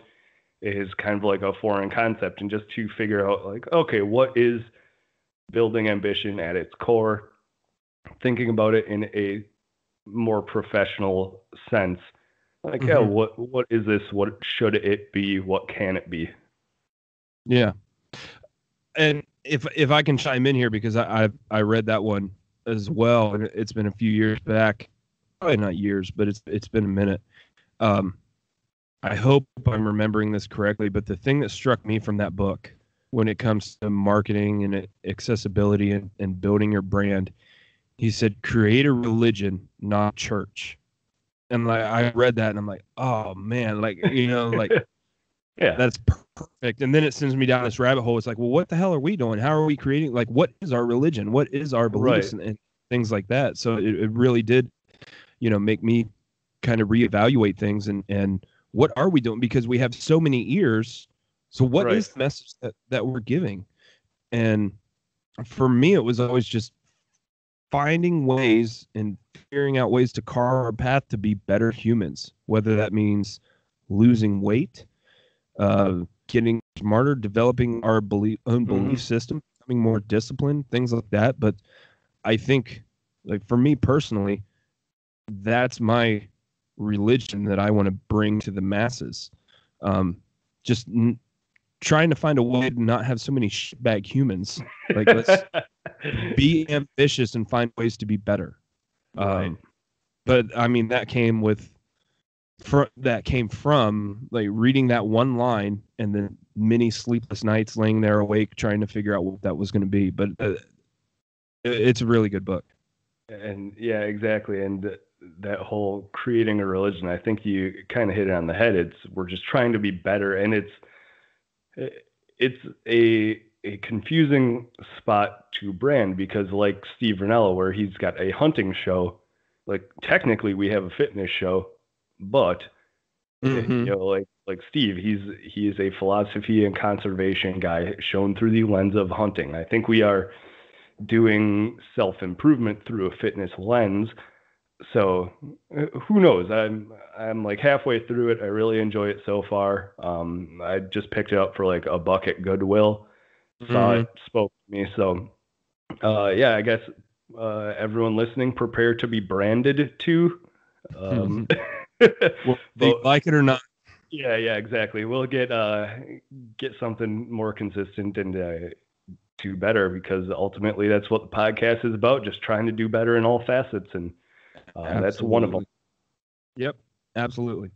is kind of like a foreign concept, and just to figure out like, okay, what is building ambition at its core, thinking about it in a more professional sense. Like, yeah, what is this? What should it be? What can it be?
Yeah. And if I can chime in here, because I read that one as well, and it's been a few years back, probably not years, but it's been a minute. I hope I'm remembering this correctly, but the thing that struck me from that book when it comes to marketing and accessibility and building your brand, he said, create a religion, not church. And like, I read that and I'm like, oh man, like, like,
yeah,
that's perfect. And then it sends me down this rabbit hole. It's like, well, what the hell are we doing? How are we creating? Like, what is our religion? What is our beliefs and things like that? So it really did, make me kind of reevaluate things and what are we doing? Because we have so many ears. So what is the message that we're giving? And for me, it was always just finding ways and figuring out ways to carve our path to be better humans, whether that means losing weight, getting smarter, developing our own belief system, becoming more disciplined, things like that. But I think, like, for me personally, that's my religion that I want to bring to the masses. Just trying to find a way to not have so many shitbag humans. Like, let's be ambitious and find ways to be better. But I mean, that came from like reading that one line and then many sleepless nights laying there awake trying to figure out what that was going to be. But it's a really good book.
And yeah, exactly. And that whole creating a religion, I think you kind of hit it on the head. We're just trying to be better, and it's a confusing spot to brand, because like Steve Rinella, where he's got a hunting show, like technically we have a fitness show, but like Steve, he is a philosophy and conservation guy shown through the lens of hunting. I think we are doing self-improvement through a fitness lens. So who knows? I'm like halfway through it. I really enjoy it so far. I just picked it up for like $1 at Goodwill. Saw it, spoke to me. So yeah, I guess everyone listening, prepare to be branded too.
Well, they like it or not.
Yeah, exactly. We'll get something more consistent and do better, because ultimately that's what the podcast is about, just trying to do better in all facets, and that's one of them.
Yep, absolutely.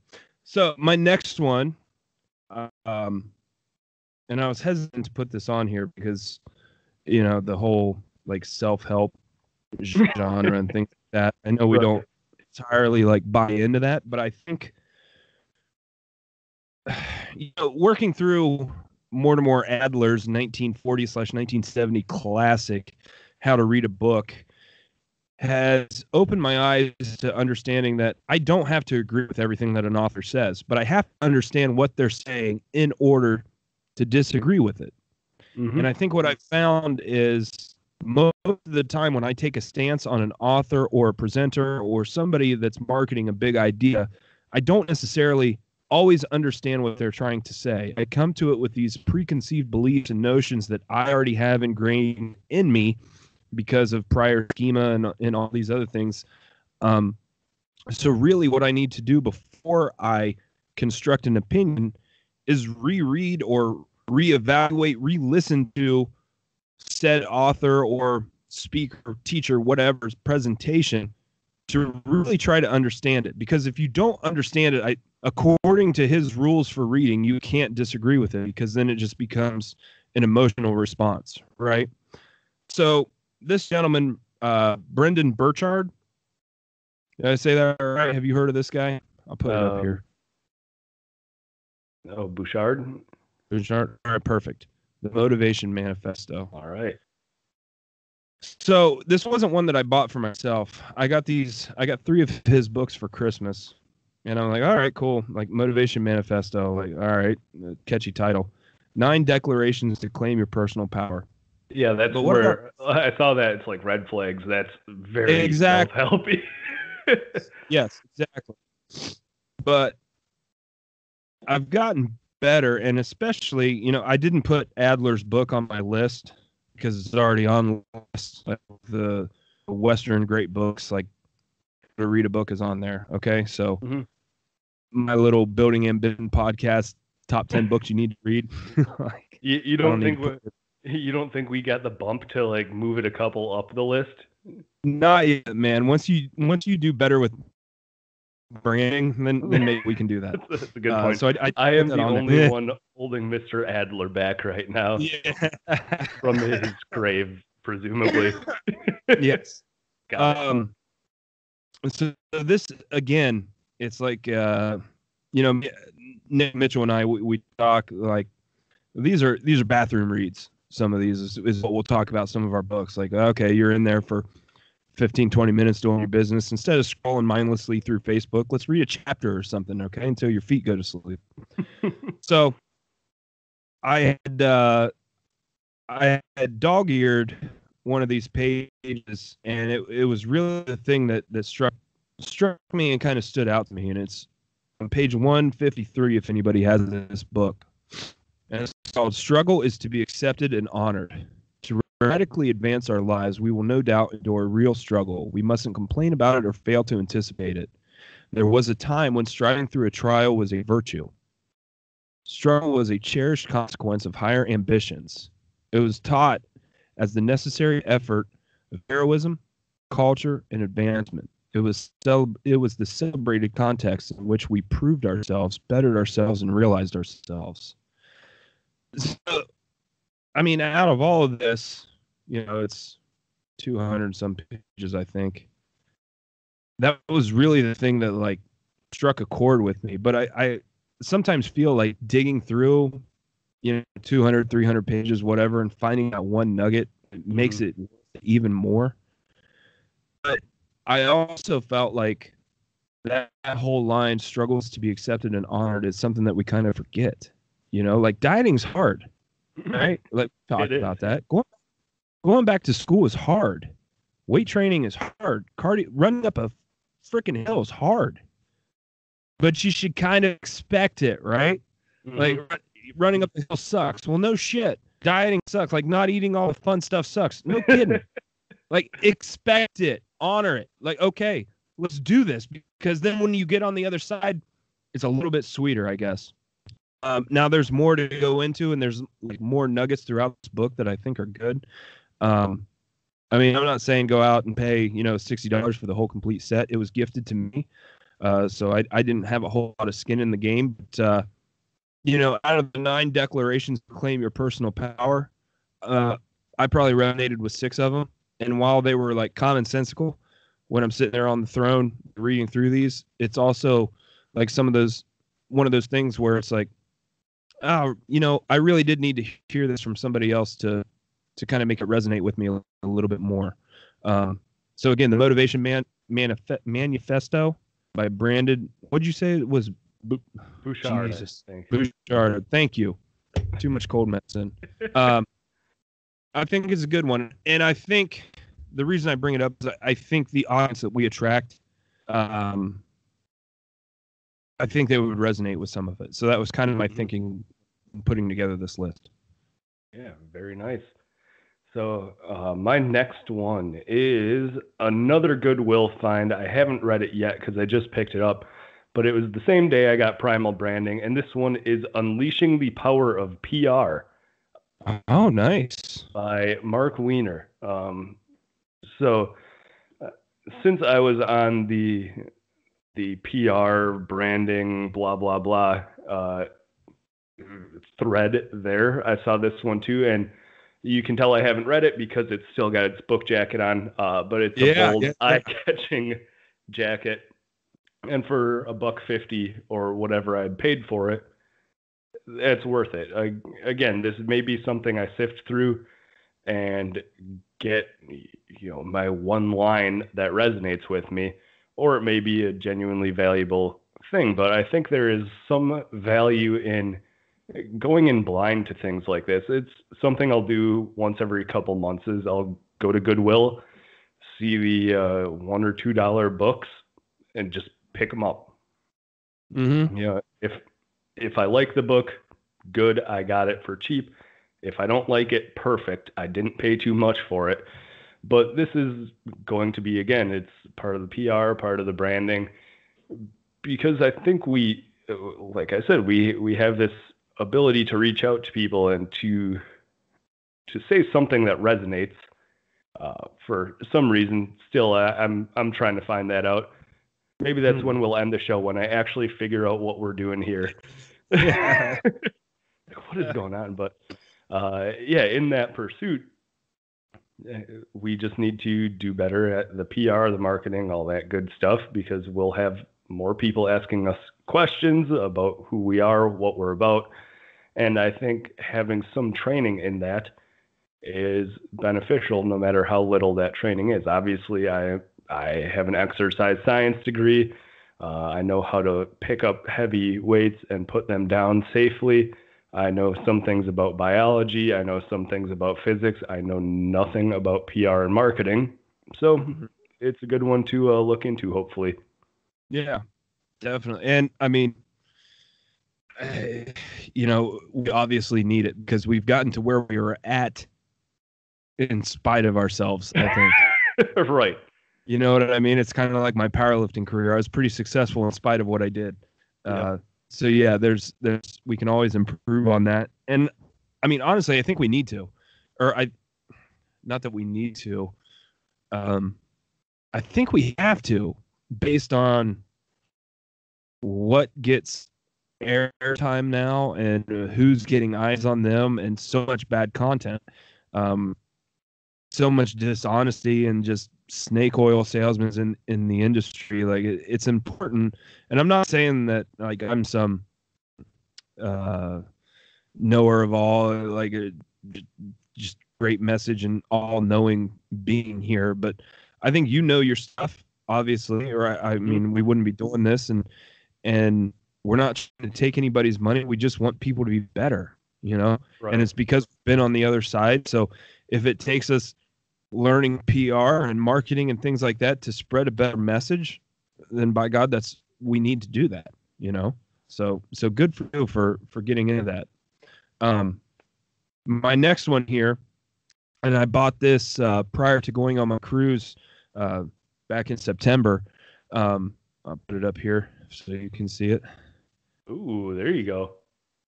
So my next one, and I was hesitant to put this on here because, the whole like self-help genre and things like that. I know we don't entirely like buy into that, but I think, working through Mortimer Adler's 1940/1970 classic, How to Read a Book, has opened my eyes to understanding that I don't have to agree with everything that an author says, but I have to understand what they're saying in order to disagree with it. And I think what I've found is most of the time when I take a stance on an author or a presenter or somebody that's marketing a big idea, I don't necessarily always understand what they're trying to say. I come to it with these preconceived beliefs and notions that I already have ingrained in me because of prior schema and all these other things. So really what I need to do before I construct an opinion is reread or reevaluate, re-listen to said author or speaker, teacher, whatever's presentation to really try to understand it. Because if you don't understand it, according to his rules for reading, you can't disagree with it, because then it just becomes an emotional response, right? So this gentleman, Brendan Burchard, did I say that all right? Have you heard of this guy? I'll put it up here.
Oh, Bouchard?
Bouchard. All right, perfect. The Motivation Manifesto.
All right.
So this wasn't one that I bought for myself. I got 3 of his books for Christmas. And I'm like, all right, cool. Like Motivation Manifesto. Like, all right, catchy title. 9 declarations to claim your personal power.
Yeah, that's where I saw that. It's like red flags. That's very
exactly
self-helpy.
Yes, exactly. But I've gotten better, and especially, I didn't put Adler's book on my list because it's already on the list. Like the Western great books, like to read a book is on there. Okay, so my little Building Ambition podcast, top 10 books you need to read.
Like, you don't think we got the bump to like move it a couple up the list?
Not yet, man. Once you do better with branding, then maybe we can do that.
That's a good point.
So
I am the only one holding Mr. Adler back right now.
Yeah.
From his grave, presumably.
Yes. So this again, it's like Nick Mitchell and I we talk like these are bathroom reads. Some of these is what we'll talk about some of our books. Like, okay, you're in there for 15, 20 minutes doing your business. Instead of scrolling mindlessly through Facebook, let's read a chapter or something, okay, until your feet go to sleep. So I had dog-eared one of these pages, and it was really the thing that struck me and kind of stood out to me. And it's on page 153, if anybody has this book. And it's called "Struggle is to be accepted and honored. To radically advance our lives, we will no doubt endure real struggle. We mustn't complain about it or fail to anticipate it. There was a time when striving through a trial was a virtue. Struggle was a cherished consequence of higher ambitions. It was taught as the necessary effort of heroism, culture, and advancement. It was the celebrated context in which we proved ourselves, bettered ourselves, and realized ourselves." So, I mean, out of all of this, it's 200 some pages, I think. That was really the thing that like struck a chord with me. But I sometimes feel like digging through, 200, 300 pages, whatever, and finding that one nugget makes it even more. But I also felt like that whole line, struggles to be accepted and honored, is something that we kind of forget. Like dieting's hard, right? Like talk about that. Going back to school is hard. Weight training is hard. Running up a freaking hill is hard. But you should kind of expect it, right? Like running up the hill sucks. Well, no shit. Dieting sucks. Like not eating all the fun stuff sucks. No kidding. Like expect it, honor it. Like, okay, let's do this, because then when you get on the other side, it's a little bit sweeter, I guess. Now there's more to go into, and there's like more nuggets throughout this book that I think are good. I mean, I'm not saying go out and pay, $60 for the whole complete set. It was gifted to me. So I didn't have a whole lot of skin in the game, but, out of the 9 declarations to claim your personal power, I probably resonated with 6 of them. And while they were like commonsensical, when I'm sitting there on the throne reading through these, it's also like one of those things where it's like, oh, I really did need to hear this from somebody else to kind of make it resonate with me a little bit more. So again, the Motivation Manifesto by Brandon. What'd you say it was?
Bouchard.
Jesus. Bouchard. Thank you. Too much cold medicine. I think it's a good one. And I think the reason I bring it up is I think the audience that we attract, I think they would resonate with some of it. So that was kind of my thinking in putting together this list.
Yeah, very nice. So my next one is another Goodwill find. I haven't read it yet because I just picked it up, but it was the same day I got Primal Branding, and this one is Unleashing the Power of PR.
Oh, nice.
By Mark Weiner. So since I was on the PR branding, blah, blah, blah, thread there, I saw this one too. And you can tell I haven't read it because it's still got its book jacket on, but it's a bold, eye-catching jacket. And for $1.50 or whatever I paid for it, it's worth it. Again, this may be something I sift through and get, my one line that resonates with me, or it may be a genuinely valuable thing. But I think there is some value in going in blind to things like this. It's something I'll do once every couple months. Is I'll go to Goodwill, see the $1 or $2 books, and just pick them up.
Mm-hmm.
You know, if I like the book, good, I got it for cheap. If I don't like it, perfect. I didn't pay too much for it. But this is going to be, again, it's part of the PR, part of the branding, because I think like I said, we have this ability to reach out to people and to say something that resonates. For some reason, still, I'm trying to find that out. Maybe that's when we'll end the show, when I actually figure out what we're doing here.
Yeah.
What is going on? But yeah, in that pursuit, we just need to do better at the PR, the marketing, all that good stuff, because we'll have more people asking us questions about who we are, what we're about. And I think having some training in that is beneficial, no matter how little that training is. Obviously, I have an exercise science degree. I know how to pick up heavy weights and put them down safely. I know some things about biology. I know some things about physics. I know nothing about PR and marketing. So it's a good one to look into, hopefully.
Yeah, definitely. And I mean, you know, we obviously need it because we've gotten to where we were at in spite of ourselves, I think.
Right.
You know what I mean? It's kind of like my powerlifting career. I was pretty successful in spite of what I did.
Yep.
So yeah, there's we can always improve on that. And I mean, honestly, I think we need to, not that we need to. I think we have to, based on what gets airtime now and who's getting eyes on them, and so much bad content, so much dishonesty and just snake oil salesmen in the industry. Like it's important. And I'm not saying that like I'm some knower of all, like just great message and all knowing being here, but I think you know your stuff, obviously, or I mean, we wouldn't be doing this, and we're not trying to take anybody's money. We just want people to be better, you know.
Right.
And it's because we've been on the other side. So if it takes us learning PR and marketing and things like that to spread a better message, then by God, we need to do that, you know? So good for you for getting into that. My next one here, and I bought this prior to going on my cruise back in September. I'll put it up here so you can see it.
Ooh, there you go.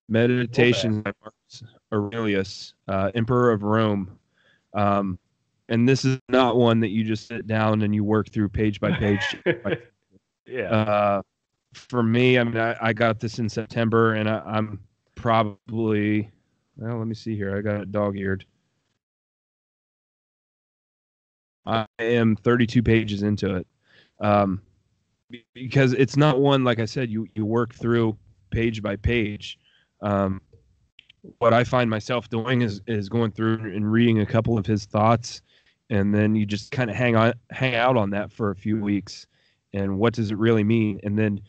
Meditations by Marcus Aurelius, Emperor of Rome. And this is not one that you just sit down and you work through page by page.
Yeah.
For me, I mean, I got this in September, and I'm probably, well, let me see here. I got it dog-eared. I am 32 pages into it. Because it's not one, like I said, you work through page by page. What I find myself doing is going through and reading a couple of his thoughts, and then you just kind of hang out on that for a few weeks. And what does it really mean? And then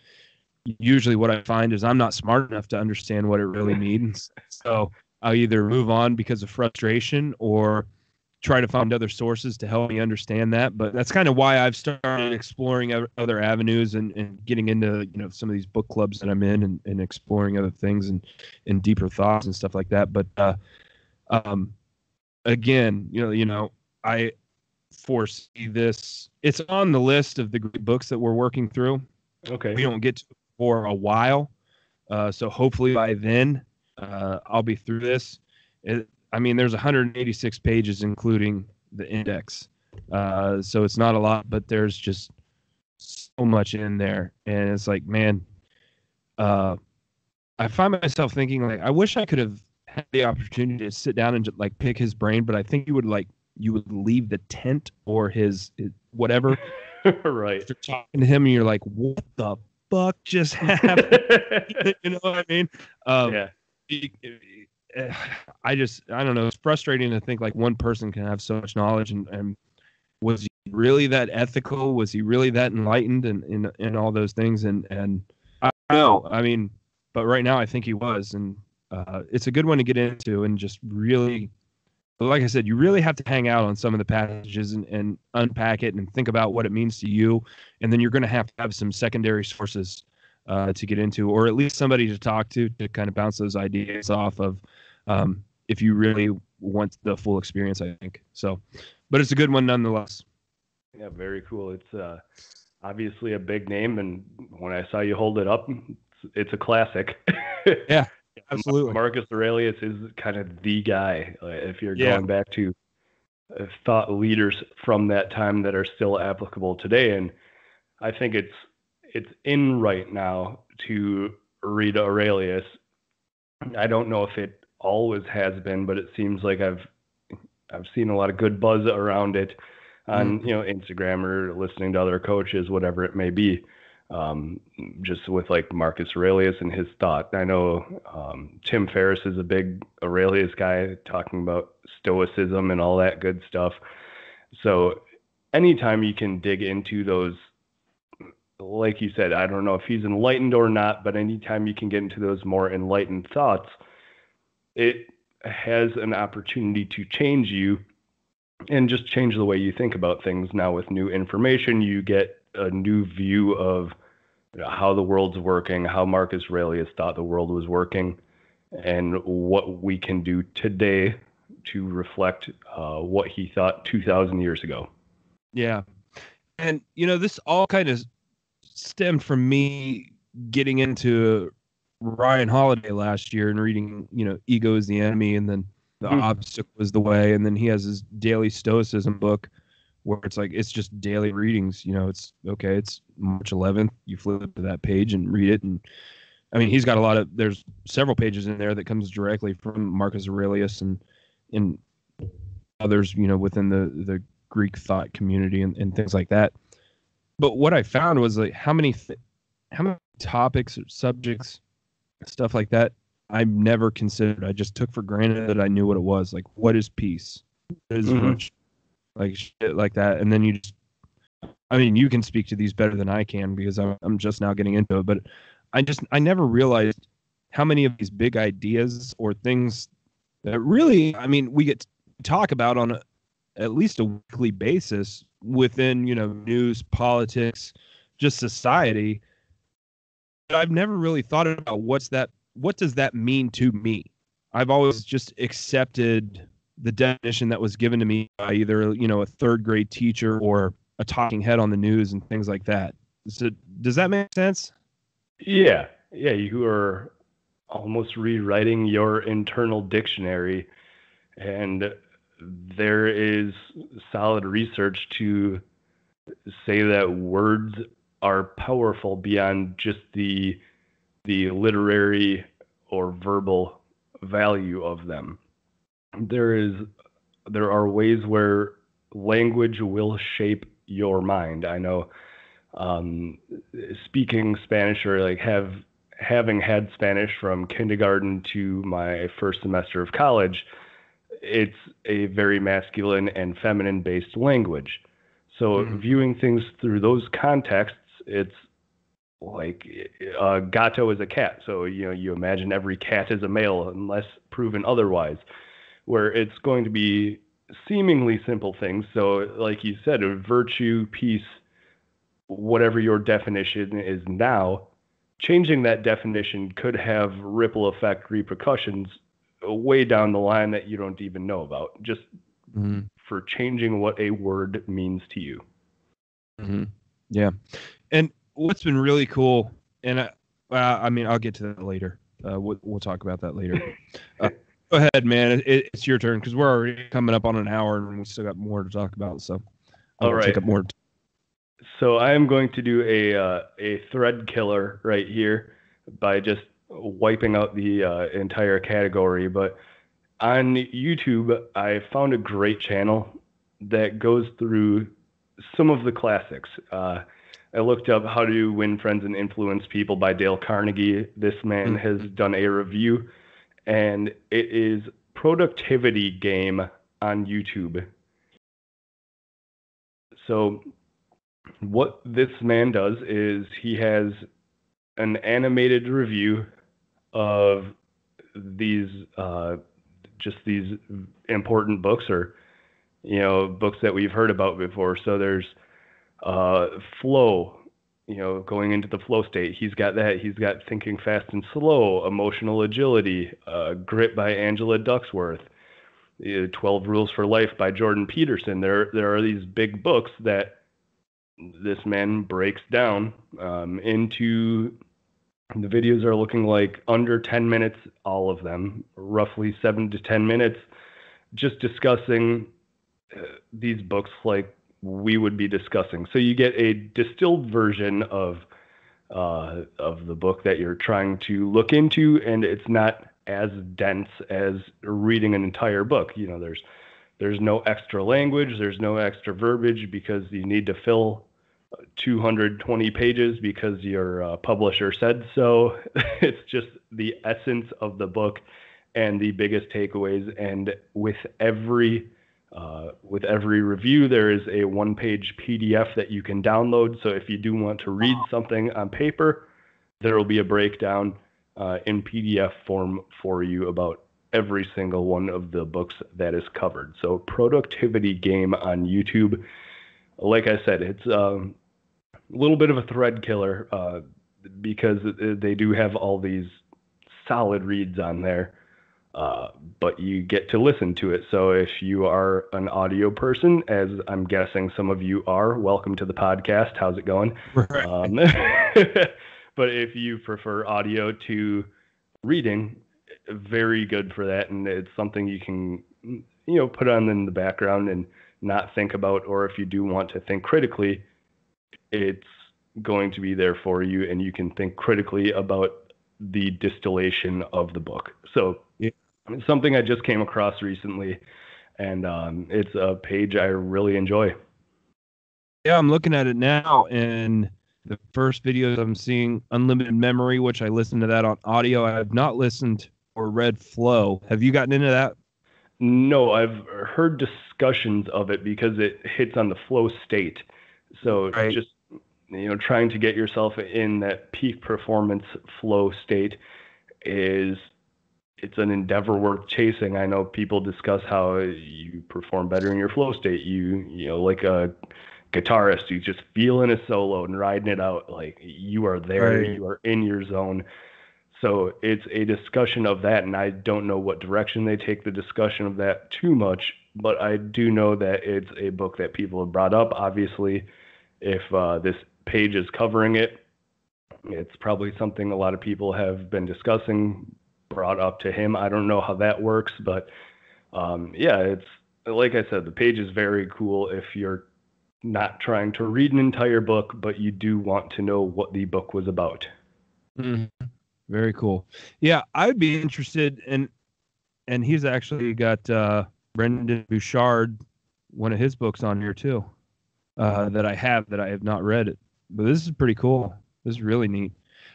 usually what I find is I'm not smart enough to understand what it really means. So I'll either move on because of frustration or try to find other sources to help me understand that. But that's kind of why I've started exploring other avenues and getting into, you know, some of these book clubs that I'm in, and exploring other things and deeper thoughts and stuff like that. But again, you know, I foresee this. It's on the list of the great books that we're working through.
Okay.
We don't get to it for a while. So hopefully by then I'll be through this. I mean, there's 186 pages, including the index. So it's not a lot, but there's just so much in there. And it's like, man, I find myself thinking, like, I wish I could have had the opportunity to sit down and just, like, pick his brain, but I think you would leave the tent or his whatever.
Right.
After talking to him, and you're like, what the fuck just happened? You know what I mean?
Yeah.
I don't know. It's frustrating to think like one person can have so much knowledge, and was he really that ethical? Was he really that enlightened and all those things? And I don't know. I mean, but right now I think he was, and it's a good one to get into and just really But like I said, you really have to hang out on some of the passages and unpack it and think about what it means to you. And then you're going to have some secondary sources to get into, or at least somebody to talk to kind of bounce those ideas off of, if you really want the full experience, I think. So, but it's a good one nonetheless.
Yeah, very cool. It's obviously a big name, and when I saw you hold it up, it's a classic.
Yeah, absolutely.
Marcus Aurelius is kind of the guy. If you're
Yeah.
going back to thought leaders from that time that are still applicable today, and I think it's in right now to read Aurelius. I don't know if it always has been, but it seems like I've seen a lot of good buzz around it on Instagram or listening to other coaches, whatever it may be. Just with like Marcus Aurelius and his thought. I know Tim Ferriss is a big Aurelius guy, talking about stoicism and all that good stuff. So anytime you can dig into those, like you said, I don't know if he's enlightened or not, but anytime you can get into those more enlightened thoughts, it has an opportunity to change you and just change the way you think about things. Now with new information, you get a new view of how the world's working, how Marcus Aurelius thought the world was working, and what we can do today to reflect what he thought 2,000 years ago.
Yeah. And, this all kind of stemmed from me getting into Ryan Holiday last year and reading, Ego is the Enemy, and then The Obstacle is the Way. And then he has his Daily Stoicism book where it's just daily readings. It's okay. It's March 11th. You flip to that page and read it. And I mean, he's got there's several pages in there that comes directly from Marcus Aurelius and others, within the Greek thought community and things like that. But what I found was like how many topics or subjects, stuff like that, I've never considered. I just took for granted that I knew what it was. Like, what is peace? What is virtue? Like shit like that. And then you can speak to these better than I can because I'm just now getting into it. But I never realized how many of these big ideas or things that really, we get to talk about on at least a weekly basis within, news, politics, just society. But I've never really thought about what does that mean to me? I've always just accepted the definition that was given to me by either, a third grade teacher or a talking head on the news and things like that. So, does that make sense?
Yeah. You are almost rewriting your internal dictionary, and there is solid research to say that words are powerful beyond just the literary or verbal value of them. There are ways where language will shape your mind. I know speaking Spanish, or like having had Spanish from kindergarten to my first semester of college, it's a very masculine and feminine based language. So viewing things through those contexts, it's like gato is a cat. So, you imagine every cat is a male unless proven otherwise, where it's going to be seemingly simple things. So like you said, a virtue, peace, whatever your definition is now, changing that definition could have ripple effect repercussions way down the line that you don't even know about, just for changing what a word means to you.
Yeah. And what's been really cool, and I'll get to that later. We'll talk about that later. Go ahead, man. It's your turn because we're already coming up on an hour and we still got more to talk about. So
all right.
Take up more.
So I am going to do a thread killer right here by just wiping out the entire category. But on YouTube, I found a great channel that goes through some of the classics. I looked up How to Win Friends and Influence People by Dale Carnegie. This man has done a review, and it is Productivity Game on YouTube. So what this man does is he has an animated review of these just these important books or, books that we've heard about before. So there's flow, going into the flow state. He's got that. He's got Thinking Fast and Slow, Emotional Agility, Grit by Angela Duckworth, 12 Rules for Life by Jordan Peterson. There are these big books that this man breaks down into. The videos are looking like under 10 minutes, all of them, roughly 7 to 10 minutes, just discussing these books like we would be discussing. So you get a distilled version of the book that you're trying to look into, and it's not as dense as reading an entire book. There's no extra language, there's no extra verbiage because you need to fill 220 pages because your publisher said so. It's just the essence of the book and the biggest takeaways. And with every review, there is a 1-page PDF that you can download. So if you do want to read something on paper, there will be a breakdown in PDF form for you about every single one of the books that is covered. So Productivity Game on YouTube. Like I said, it's a little bit of a thread killer because they do have all these solid reads on there, but you get to listen to it. So if you are an audio person, as I'm guessing some of you are, welcome to the podcast. How's it going? Right. But if you prefer audio to reading, very good for that. And it's something you can, put on in the background and not think about, or if you do want to think critically, it's going to be there for you, and you can think critically about the distillation of the book. So yeah, it's something I just came across recently, and it's a page I really enjoy.
Yeah, I'm looking at it now, and the first videos I'm seeing, Unlimited Memory, which I listened to that on audio. I have not listened or read Flow. Have you gotten into that?
No, I've heard discussions of it because it hits on the flow state. So right. Just, trying to get yourself in that peak performance flow state it's an endeavor worth chasing. I know people discuss how you perform better in your flow state. You like a guitarist who's just feeling a solo and riding it out. Like you are there, right. You are in your zone. So it's a discussion of that, and I don't know what direction they take the discussion of that too much, but I do know that it's a book that people have brought up. Obviously, if this page is covering it, it's probably something a lot of people have been discussing, brought up to him. I don't know how that works, but it's like I said, the page is very cool if you're not trying to read an entire book, but you do want to know what the book was about.
Mm-hmm. Very cool. Yeah, I'd be interested in, and he's actually got Brendon Burchard, one of his books on here too, that I have not read it. But this is pretty cool. This is really neat.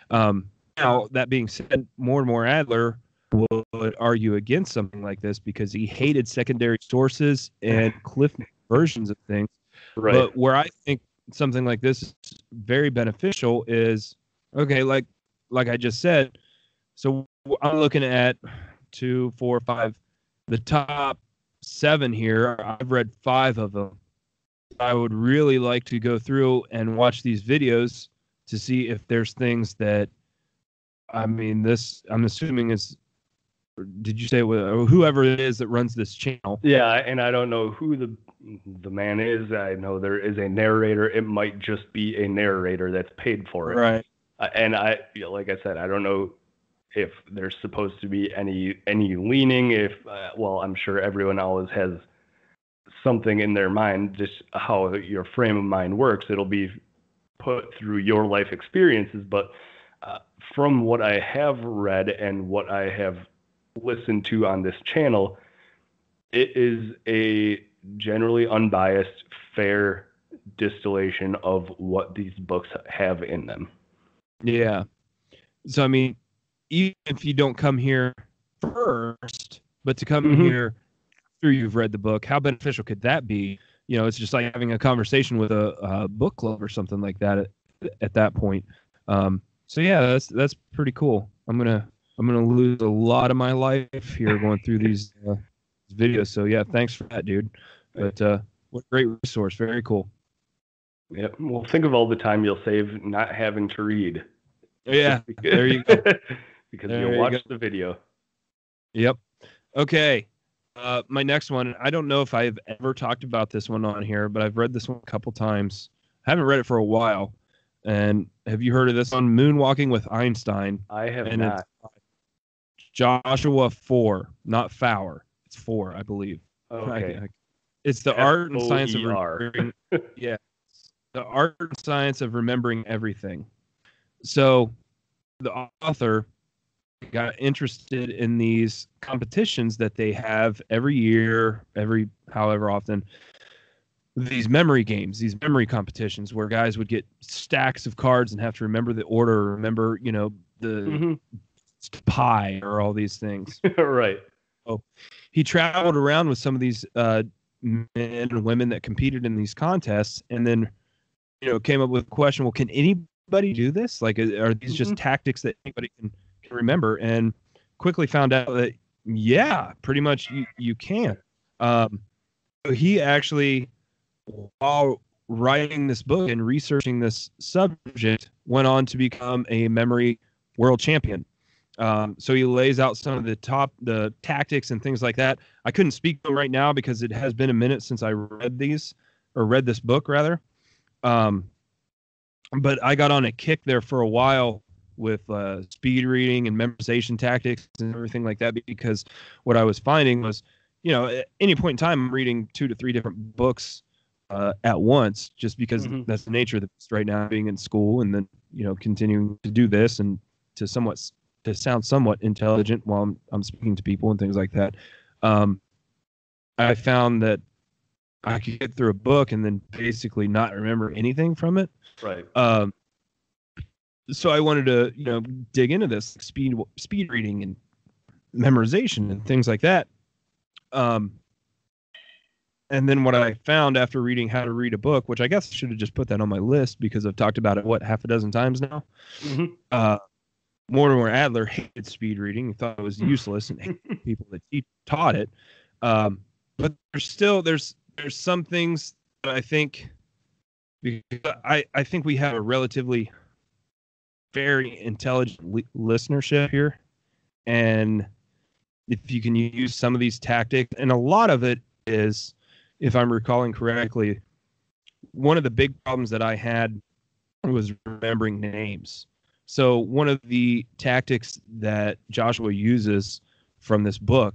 Now, that being said, more and more Adler would argue against something like this because he hated secondary sources and Cliff versions of things. Right. But where I think something like this is very beneficial is, okay, like I just said, so I'm looking at 2, 4, 5, the top 7 here. I've read 5 of them. I would really like to go through and watch these videos to see if there's things that, I'm assuming is, did you say whoever it is that runs this channel?
Yeah, and I don't know who the man is. I know there is a narrator. It might just be a narrator that's paid for it.
Right.
And like I said, I don't know if there's supposed to be any leaning. If I'm sure everyone always has something in their mind, just how your frame of mind works. It'll be put through your life experiences. But from what I have read and what I have listened to on this channel, it is a generally unbiased, fair distillation of what these books have in them.
Yeah. So, even if you don't come here first, but to come here after you've read the book, how beneficial could that be? It's just like having a conversation with a book club or something like that at that point. So yeah, that's pretty cool. I'm going to I'm going to lose a lot of my life here going through these videos. So yeah, thanks for that, dude. But what a great resource. Very cool.
Yep. Well, think of all the time you'll save not having to read.
Yeah, there you go.
Because you'll watch the video.
Yep. Okay. My next one, I don't know if I've ever talked about this one on here, but I've read this one a couple times. I haven't read it for a while. And have you heard of this one, Moonwalking with Einstein?
I have not.
It's Joshua Foer, not Fower. It's Foer, I believe.
Okay.
It's the art and science of
remembering.
Yeah. The art and science of remembering everything. So the author got interested in these competitions that they have every year, every however often, these memory games, these memory competitions where guys would get stacks of cards and have to remember the order, remember, the pie or all these things.
Right.
Oh, he traveled around with some of these men and women that competed in these contests, and then, came up with the question, well, can anybody do this? Like, are these just tactics that anybody can remember? And quickly found out that, yeah, pretty much you can. He actually, while writing this book and researching this subject, went on to become a memory world champion. So he lays out some of the tactics and things like that. I couldn't speak to them right now because it has been a minute since I read this book rather. But I got on a kick there for a while with speed reading and memorization tactics and everything like that, because what I was finding was, at any point in time, I'm reading 2 to 3 different books at once, just because that's the nature of the beast right now, being in school and then, continuing to do this and to sound somewhat intelligent while I'm speaking to people and things like that. I found that I could get through a book and then basically not remember anything from it.
Right.
So I wanted to, dig into this speed reading and memorization and things like that. And then what I found after reading How to Read a Book, which I guess I should have just put that on my list because I've talked about it, half a dozen times now. Mortimer Adler hated speed reading. He thought it was useless and hated people that he taught it. But there's some things that I think, because I think we have a relatively very intelligent listenership here. And if you can use some of these tactics, and a lot of it is, if I'm recalling correctly, one of the big problems that I had was remembering names. So one of the tactics that Joshua uses from this book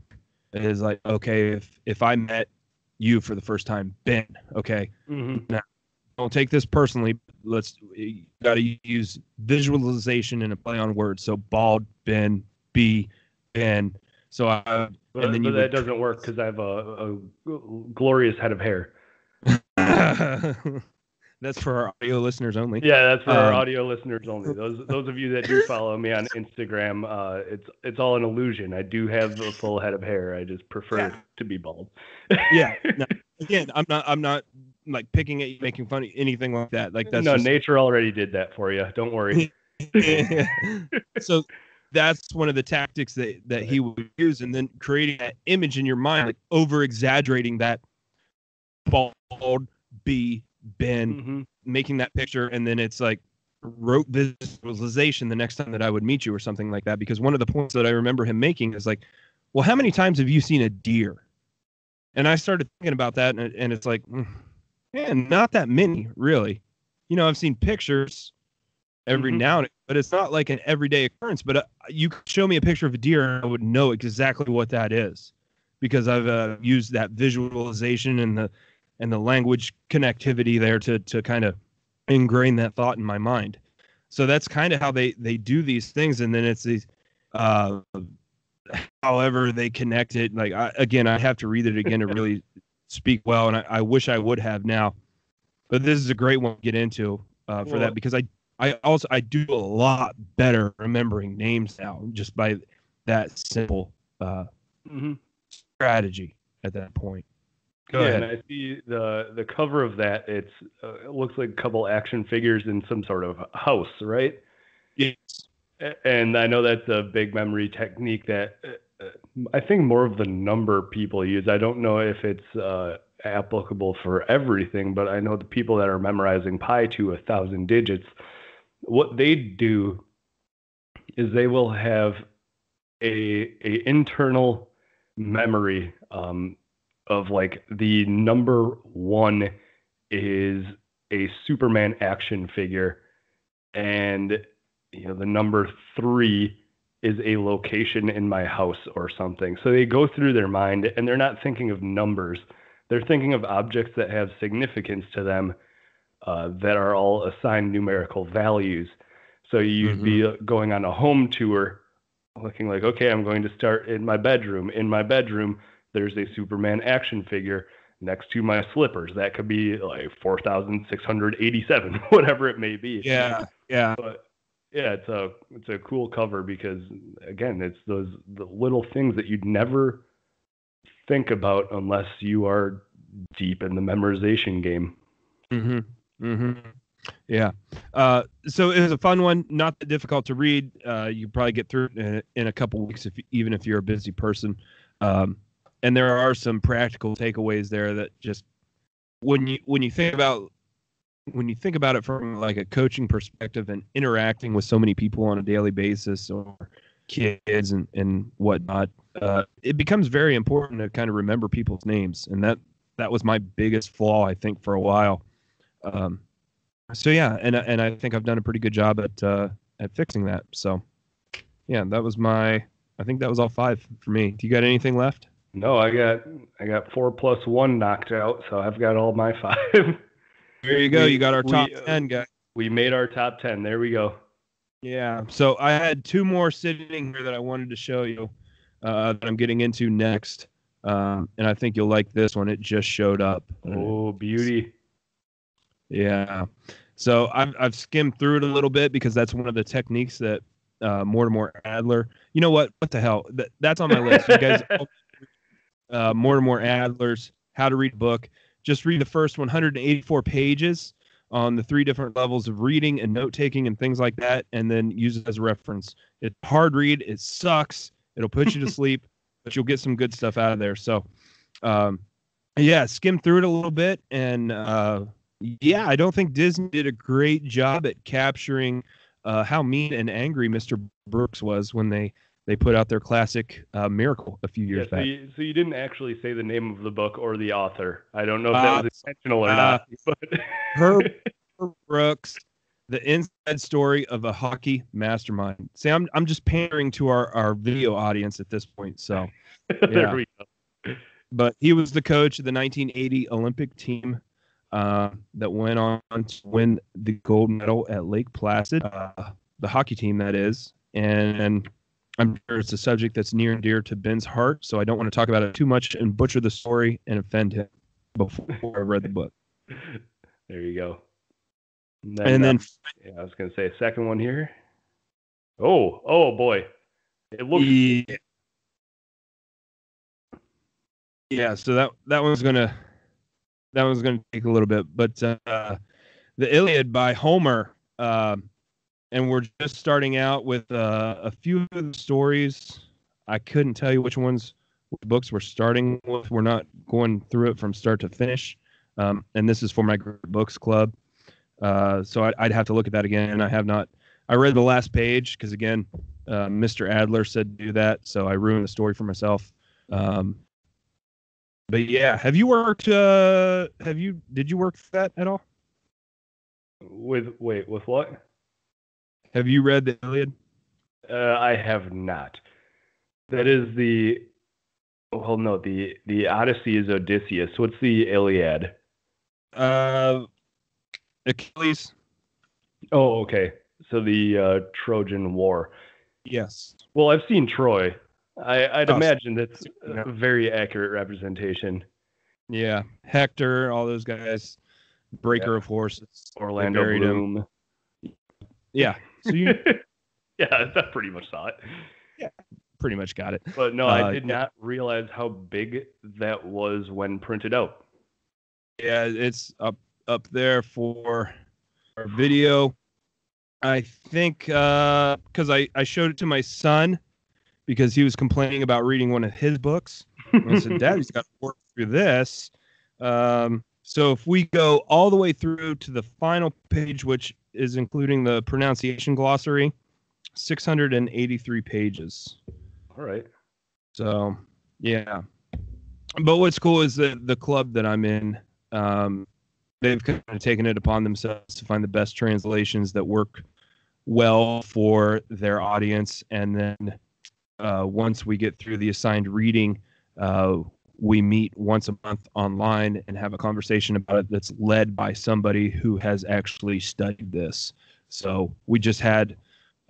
is like, okay, if I met you for the first time, Ben, okay, now don't take this personally. You got to use visualization and a play on words. So bald Ben, B, Ben. So
but that doesn't work because I have a glorious head of hair.
That's for our audio listeners only.
Yeah, that's for our audio listeners only. Those of you that do follow me on Instagram, it's all an illusion. I do have a full head of hair. I just prefer to be bald.
Yeah. No, again, I'm not like picking at you, making fun of anything like that. Like that's
nature already did that for you. Don't worry.
So that's one of the tactics that he would use, and then creating that image in your mind, like over exaggerating that bald B Ben, making that picture, and then it's like rote visualization the next time that I would meet you or something like that. Because one of the points that I remember him making is like, well, how many times have you seen a deer? And I started thinking about that, and it's like, man, not that many, really. I've seen pictures every now and then, but it's not like an everyday occurrence. But you could show me a picture of a deer, and I would know exactly what that is, because I've used that visualization and the language connectivity there to kind of ingrain that thought in my mind. So that's kind of how they do these things. And then it's these, however they connect it. Like, I have to read it again to really speak well. And I wish I would have now, but this is a great one to get into for that, because I do a lot better remembering names now just by that simple strategy at that point. Go ahead.
And I see the cover of that. It looks like a couple action figures in some sort of house, right?
Yes.
And I know that's a big memory technique that I think more of the number people use. I don't know if it's applicable for everything, but I know the people that are memorizing pi to 1,000 digits, what they do is they will have a internal memory of like the number one is a Superman action figure, and the number three is a location in my house or something. So they go through their mind and they're not thinking of numbers. They're thinking of objects that have significance to them that are all assigned numerical values. So you'd be going on a home tour looking like, okay, I'm going to start in my bedroom. In my bedroom, there's a Superman action figure next to my slippers. That could be like 4,687, whatever it may be.
Yeah, yeah.
But yeah, it's a cool cover because again, it's the little things that you'd never think about unless you are deep in the memorization game.
Yeah. So it was a fun one, not that difficult to read. You probably get through it in a couple weeks, even if you're a busy person. And there are some practical takeaways there that just when you think about it from like a coaching perspective and interacting with so many people on a daily basis or kids and whatnot, it becomes very important to kind of remember people's names. And that was my biggest flaw, I think, for a while. So yeah, and I think I've done a pretty good job at fixing that. So yeah, I think that was all 5 for me. Do you got anything left?
No, I got 4 plus 1 knocked out, so I've got all my 5.
There you go. You got our top 10, guys.
We made our top 10. There we go.
Yeah. So I had 2 more sitting here that I wanted to show you that I'm getting into next. And I think you'll like this one. It just showed up.
Oh, beauty.
Yeah. So I've skimmed through it a little bit because that's one of the techniques that Mortimer Adler. You know what? What the hell? That's on my list. You guys, Mortimer Adler's How to Read a Book. Just read the first 184 pages on the 3 different levels of reading and note taking and things like that, and then use it as a reference. It's a hard read. It sucks. It'll put you to sleep, but you'll get some good stuff out of there. So, yeah, skim through it a little bit, and yeah, I don't think Disney did a great job at capturing how mean and angry Mr. Brooks was when they put out their classic Miracle a few years back.
So you didn't actually say the name of the book or the author. I don't know if that was intentional or not. But
Herb Brooks, The Inside Story of a Hockey Mastermind. See, I'm just pandering to our video audience at this point. So
there we go.
But he was the coach of the 1980 Olympic team that went on to win the gold medal at Lake Placid, the hockey team that is. And I'm sure it's a subject that's near and dear to Ben's heart, so I don't want to talk about it too much and butcher the story and offend him before I read the book.
There you go.
And then
I was going to say a second one here. Oh boy. It looks
Yeah, so that one's going to take a little bit, but the Iliad by Homer, and we're just starting out with a few of the stories. I couldn't tell you which books we're starting with. We're not going through it from start to finish. And this is for my books club. So I'd have to look at that again. And I have not. I read the last page because, again, Mr. Adler said to do that. So I ruined the story for myself. But yeah, have you worked? Did you work that at all?
With what?
Have you read the Iliad?
I have not. That is the Odyssey is Odysseus. What's the Iliad?
Achilles.
Oh, okay. So the Trojan War.
Yes.
Well, I've seen Troy. I'd imagine that's a very accurate representation.
Yeah, Hector, all those guys, Breaker of Horses,
Orlando Bloom.
Yeah. So you.
Yeah, I pretty much saw it.
Yeah, pretty much got it.
But no, I did not realize how big that was when printed out.
Yeah, it's up there for our video. I think because I showed it to my son because he was complaining about reading one of his books. And I said, Dad, he's got to work through this. So if we go all the way through to the final page, which is including the pronunciation glossary, 683 pages.
All right.
So, yeah. But what's cool is that the club that I'm in, they've kind of taken it upon themselves to find the best translations that work well for their audience. And then once we get through the assigned reading, we meet once a month online and have a conversation about it that's led by somebody who has actually studied this. So we just had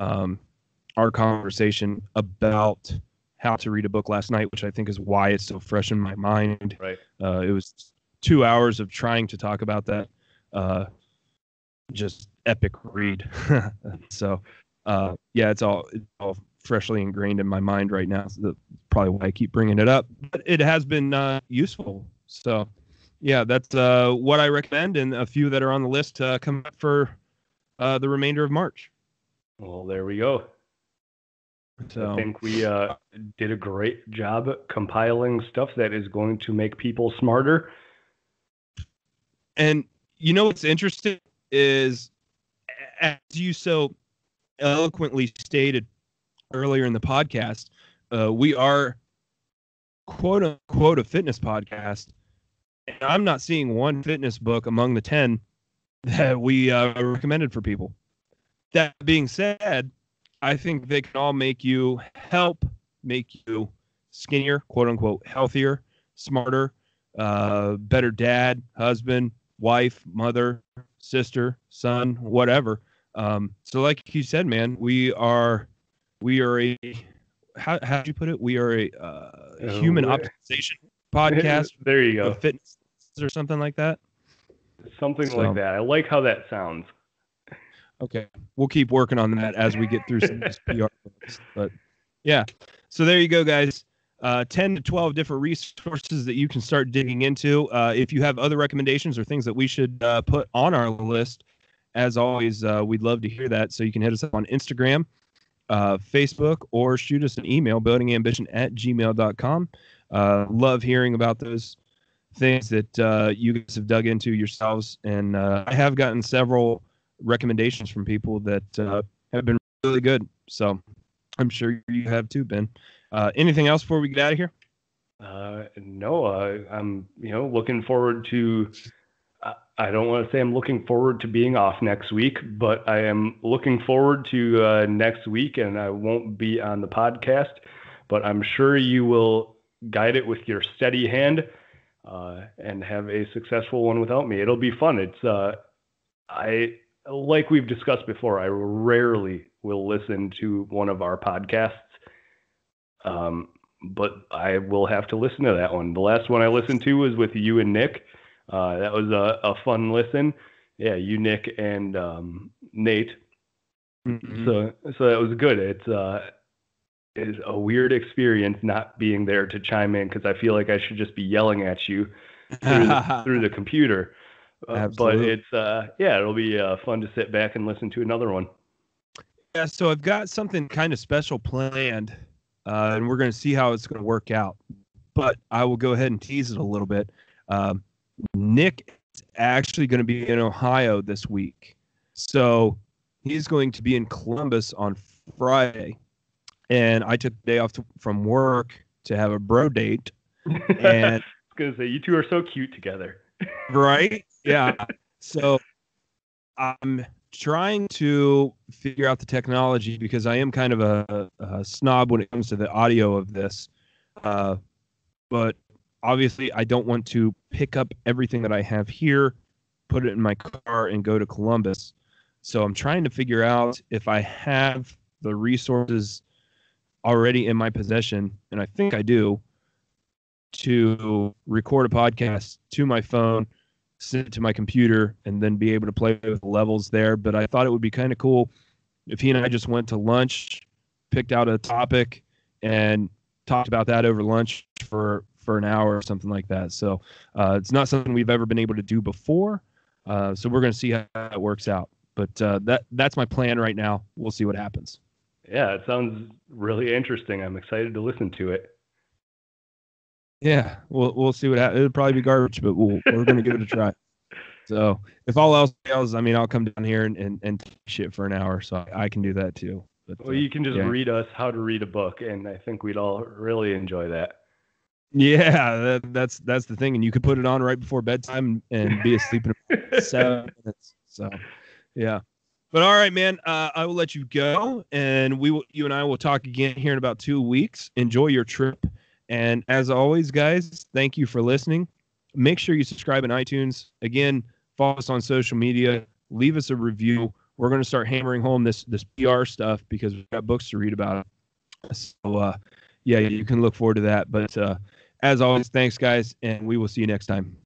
our conversation about how to read a book last night, which I think is why it's so fresh in my mind.
Right.
It was 2 hours of trying to talk about that. Just epic read. So, yeah, it's all freshly ingrained in my mind right now. So that's probably why I keep bringing it up. But it has been useful. So, yeah, that's what I recommend, and a few that are on the list come up for the remainder of March.
Well, there we go. So I think we did a great job compiling stuff that is going to make people smarter.
And you know what's interesting is, as you so eloquently stated earlier in the podcast, we are quote unquote a fitness podcast, and I'm not seeing one fitness book among the 10 that we recommended for people. That being said, I think they can all make you skinnier, quote unquote, healthier, smarter, better dad, husband, wife, mother, sister, son, whatever. So like you said, man, we are a, how'd you put it? We are a human optimization podcast.
There you go.
Fitness or something like that.
Something like that. I like how that sounds.
Okay, we'll keep working on that as we get through some of these PR books. But yeah, so there you go, guys. 10 to 12 different resources that you can start digging into. If you have other recommendations or things that we should put on our list, as always, we'd love to hear that. So you can hit us up on Instagram, Facebook, or shoot us an email, buildingambition@gmail.com. Love hearing about those things that you guys have dug into yourselves. And I have gotten several recommendations from people that have been really good. So I'm sure you have too, Ben. Anything else before we get out of here?
No, I'm looking forward to. I don't want to say I'm looking forward to being off next week, but I am looking forward to next week, and I won't be on the podcast, but I'm sure you will guide it with your steady hand and have a successful one without me. It'll be fun. It's like we've discussed before, I rarely will listen to one of our podcasts, but I will have to listen to that one. The last one I listened to was with you and Nick. That was a fun listen. Yeah, you, Nick, and Nate. Mm-hmm. So that was good. It's a weird experience not being there to chime in, because I feel like I should just be yelling at you through the computer. But it's it'll be fun to sit back and listen to another one.
Yeah, so I've got something kind of special planned, and we're going to see how it's going to work out. But I will go ahead and tease it a little bit. Nick is actually going to be in Ohio this week, so he's going to be in Columbus on Friday, and I took the day off from work to have a bro date. And
I was going to say, you two are so cute together.
Right? Yeah. So I'm trying to figure out the technology, because I am kind of a snob when it comes to the audio of this. But obviously I don't want to pick up everything that I have here, put it in my car, and go to Columbus. So I'm trying to figure out if I have the resources already in my possession, and I think I do, to record a podcast to my phone, send it to my computer, and then be able to play with the levels there. But I thought it would be kind of cool if he and I just went to lunch, picked out a topic, and talked about that over lunch for an hour or something like that. So it's not something we've ever been able to do before. So we're going to see how it works out. But that's my plan right now. We'll see what happens.
Yeah, it sounds really interesting. I'm excited to listen to it.
Yeah, we'll see what happens. It'll probably be garbage, but we're gonna give it a try. So if all else fails, I mean, I'll come down here and shit for an hour, so I can do that too. But,
well, you can just read us how to read a book, and I think we'd all really enjoy that.
Yeah, that's the thing, and you could put it on right before bedtime and be asleep in 7 minutes. So, yeah. But all right, man, I will let you go, and you and I will talk again here in about 2 weeks. Enjoy your trip, and as always, guys, thank you for listening. Make sure you subscribe in iTunes. Again, follow us on social media. Leave us a review. We're going to start hammering home this PR stuff because we've got books to read about it. So, yeah, you can look forward to that. But as always, thanks, guys, and we will see you next time.